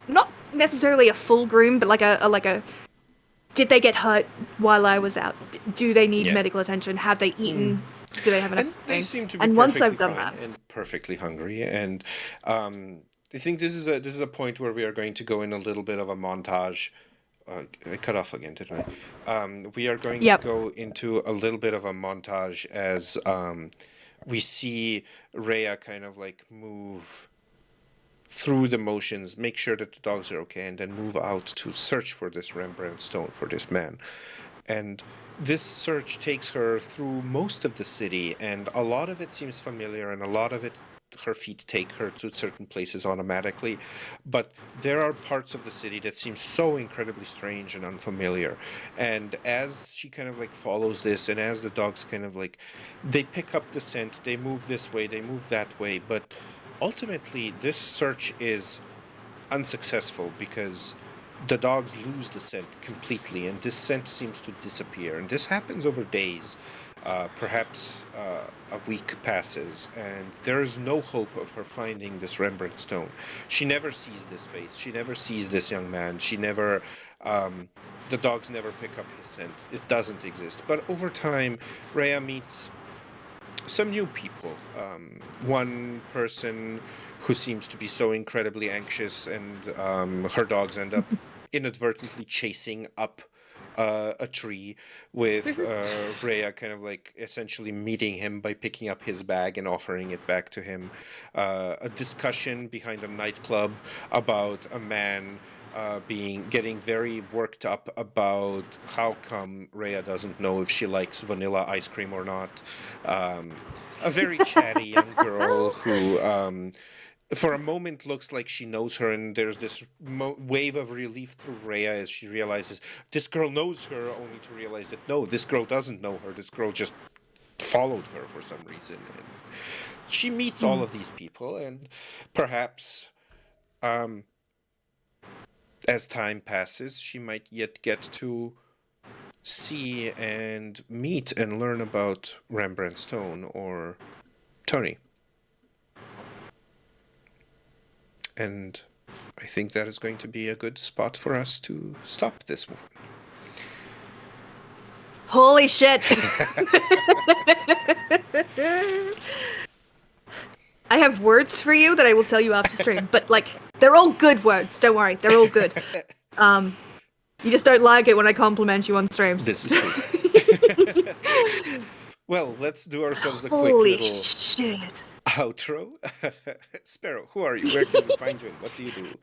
not necessarily a full groom, but like a did they get hurt while I was out? Do they need Yeah. medical attention? Have they eaten? Do they have enough And they thing? seem to be And once perfectly I've done fine that, and perfectly hungry. And I think this is a point where we are going to go in a little bit of a montage. I cut off again, didn't I? We are going to yep. go into a little bit of a montage as we see Rhea kind of like move through the motions, make sure that the dogs are okay, and then move out to search for this Rembrandt stone for this man. And this search takes her through most of the city, and a lot of it seems familiar, and a lot of it her feet take her to certain places automatically. But there are parts of the city that seem so incredibly strange and unfamiliar. And as she kind of like follows this, and as the dogs kind of like they pick up the scent, they move this way, they move that way, but ultimately this search is unsuccessful because the dogs lose the scent completely, and this scent seems to disappear. And this happens over days. Perhaps a week passes, and there is no hope of her finding this Rembrandt stone. She never sees this face. She never sees this young man. She never. The dogs never pick up his scent. It doesn't exist. But over time, Rhea meets some new people. One person who seems to be so incredibly anxious, and her dogs end up inadvertently chasing up a tree with Rhea kind of like essentially meeting him by picking up his bag and offering it back to him. A discussion behind a nightclub about a man getting very worked up about how come Rhea doesn't know if she likes vanilla ice cream or not. Um, a very chatty young girl who, for a moment, looks like she knows her, and there's this wave of relief through Rhea as she realizes this girl knows her, only to realize that no, this girl doesn't know her. This girl just followed her for some reason. And she meets all of these people, and perhaps um, as time passes, she might yet get to see and meet and learn about Rembrandt Stone or Tony. And I think that is going to be a good spot for us to stop this one. Holy shit! I have words for you that I will tell you after stream, but like they're all good words. Don't worry, they're all good. You just don't like it when I compliment you on streams. This is true. Well, let's do ourselves a quick Holy little shit! outro. Sparrow, who are you? Where can we find you, and what do you do?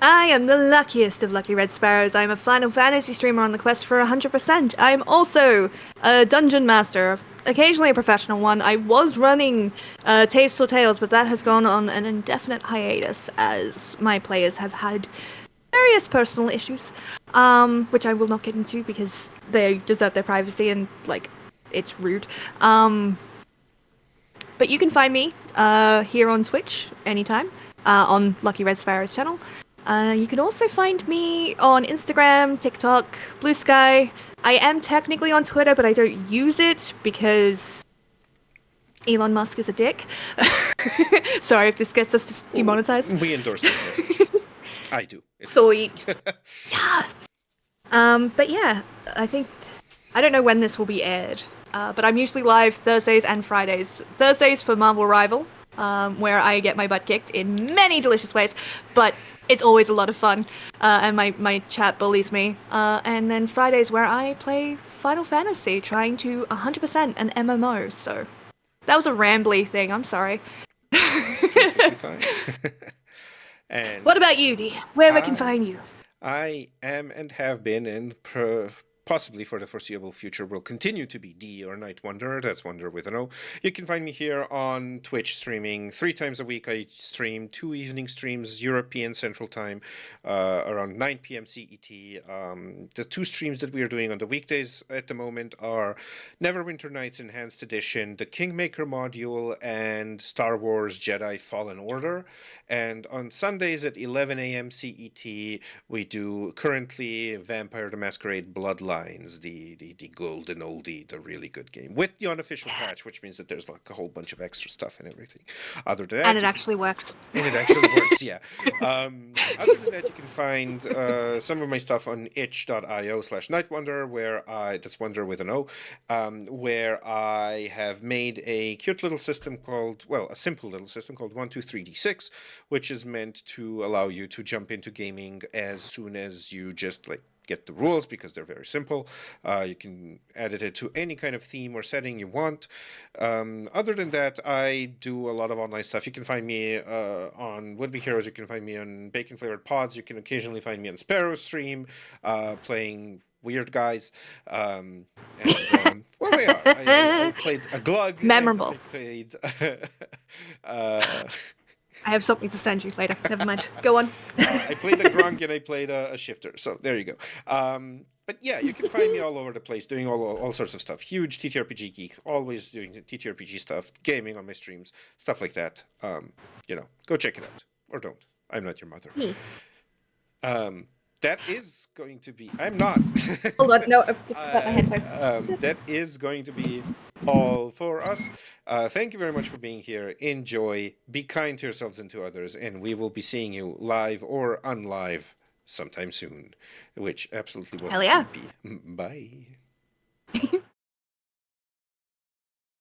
I am the luckiest of lucky red sparrows. I'm a Final Fantasy streamer on the quest for 100%. I'm also a dungeon master, occasionally a professional one. I was running Tapes for Tales, but that has gone on an indefinite hiatus as my players have had various personal issues, which I will not get into because they deserve their privacy and, like, it's rude. But you can find me here on Twitch anytime on Lucky Red Sparrow's channel. You can also find me on Instagram, TikTok, Blue Sky. I am technically on Twitter, but I don't use it because Elon Musk is a dick. Sorry if this gets us demonetized. We endorse this message. I do. Sweet. Yes. But yeah, I don't know when this will be aired, but I'm usually live Thursdays and Fridays. Thursdays for Marvel Rival, where I get my butt kicked in many delicious ways, but it's always a lot of fun, and my chat bullies me. And then Fridays where I play Final Fantasy, trying to 100% an MMO, so that was a rambly thing, I'm sorry. It's perfectly fine. And what about you, Dee? Where we can find you? I am and have been and possibly for the foreseeable future will continue to be D or Night Wanderer. That's Wanderer with an O. You can find me here on Twitch streaming 3 times a week. I stream 2 evening streams, European Central Time, around 9 p.m. CET. The 2 streams that we are doing on the weekdays at the moment are Neverwinter Nights Enhanced Edition, the Kingmaker module, and Star Wars Jedi Fallen Order. And on Sundays at 11 a.m. CET, we do currently Vampire the Masquerade Bloodlines, the golden oldie, the really good game, with the unofficial patch, which means that there's like a whole bunch of extra stuff and everything. Other than that, And it actually works. And it actually works, yeah. Other than that, you can find some of my stuff on itch.io/nightwanderer, that's Wanderer with an O, where I have made a cute little system a simple little system called 123d6, which is meant to allow you to jump into gaming as soon as you just get the rules, because they're very simple. You can edit it to any kind of theme or setting you want. Other than that, I do a lot of online stuff. You can find me on Would Be Heroes. You can find me on Bacon Flavored Pods. You can occasionally find me on Sparrow's stream, playing Weird Guys. Well, they are. I played a Glug. Memorable. I played... I have something to send you later. Never mind. Go on. I played the Grunk and I played a Shifter. So there you go. But yeah, you can find me all over the place doing all sorts of stuff. Huge TTRPG geek, always doing TTRPG stuff, gaming on my streams, stuff like that. Go check it out. Or don't. I'm not your mother. That is going to be... I'm not. Hold on. No, I've just got my headphones. That is going to be all for us. Thank you very much for being here. Enjoy. Be kind to yourselves and to others. And we will be seeing you live or unlive sometime soon. Which absolutely will Hell yeah. be. Bye.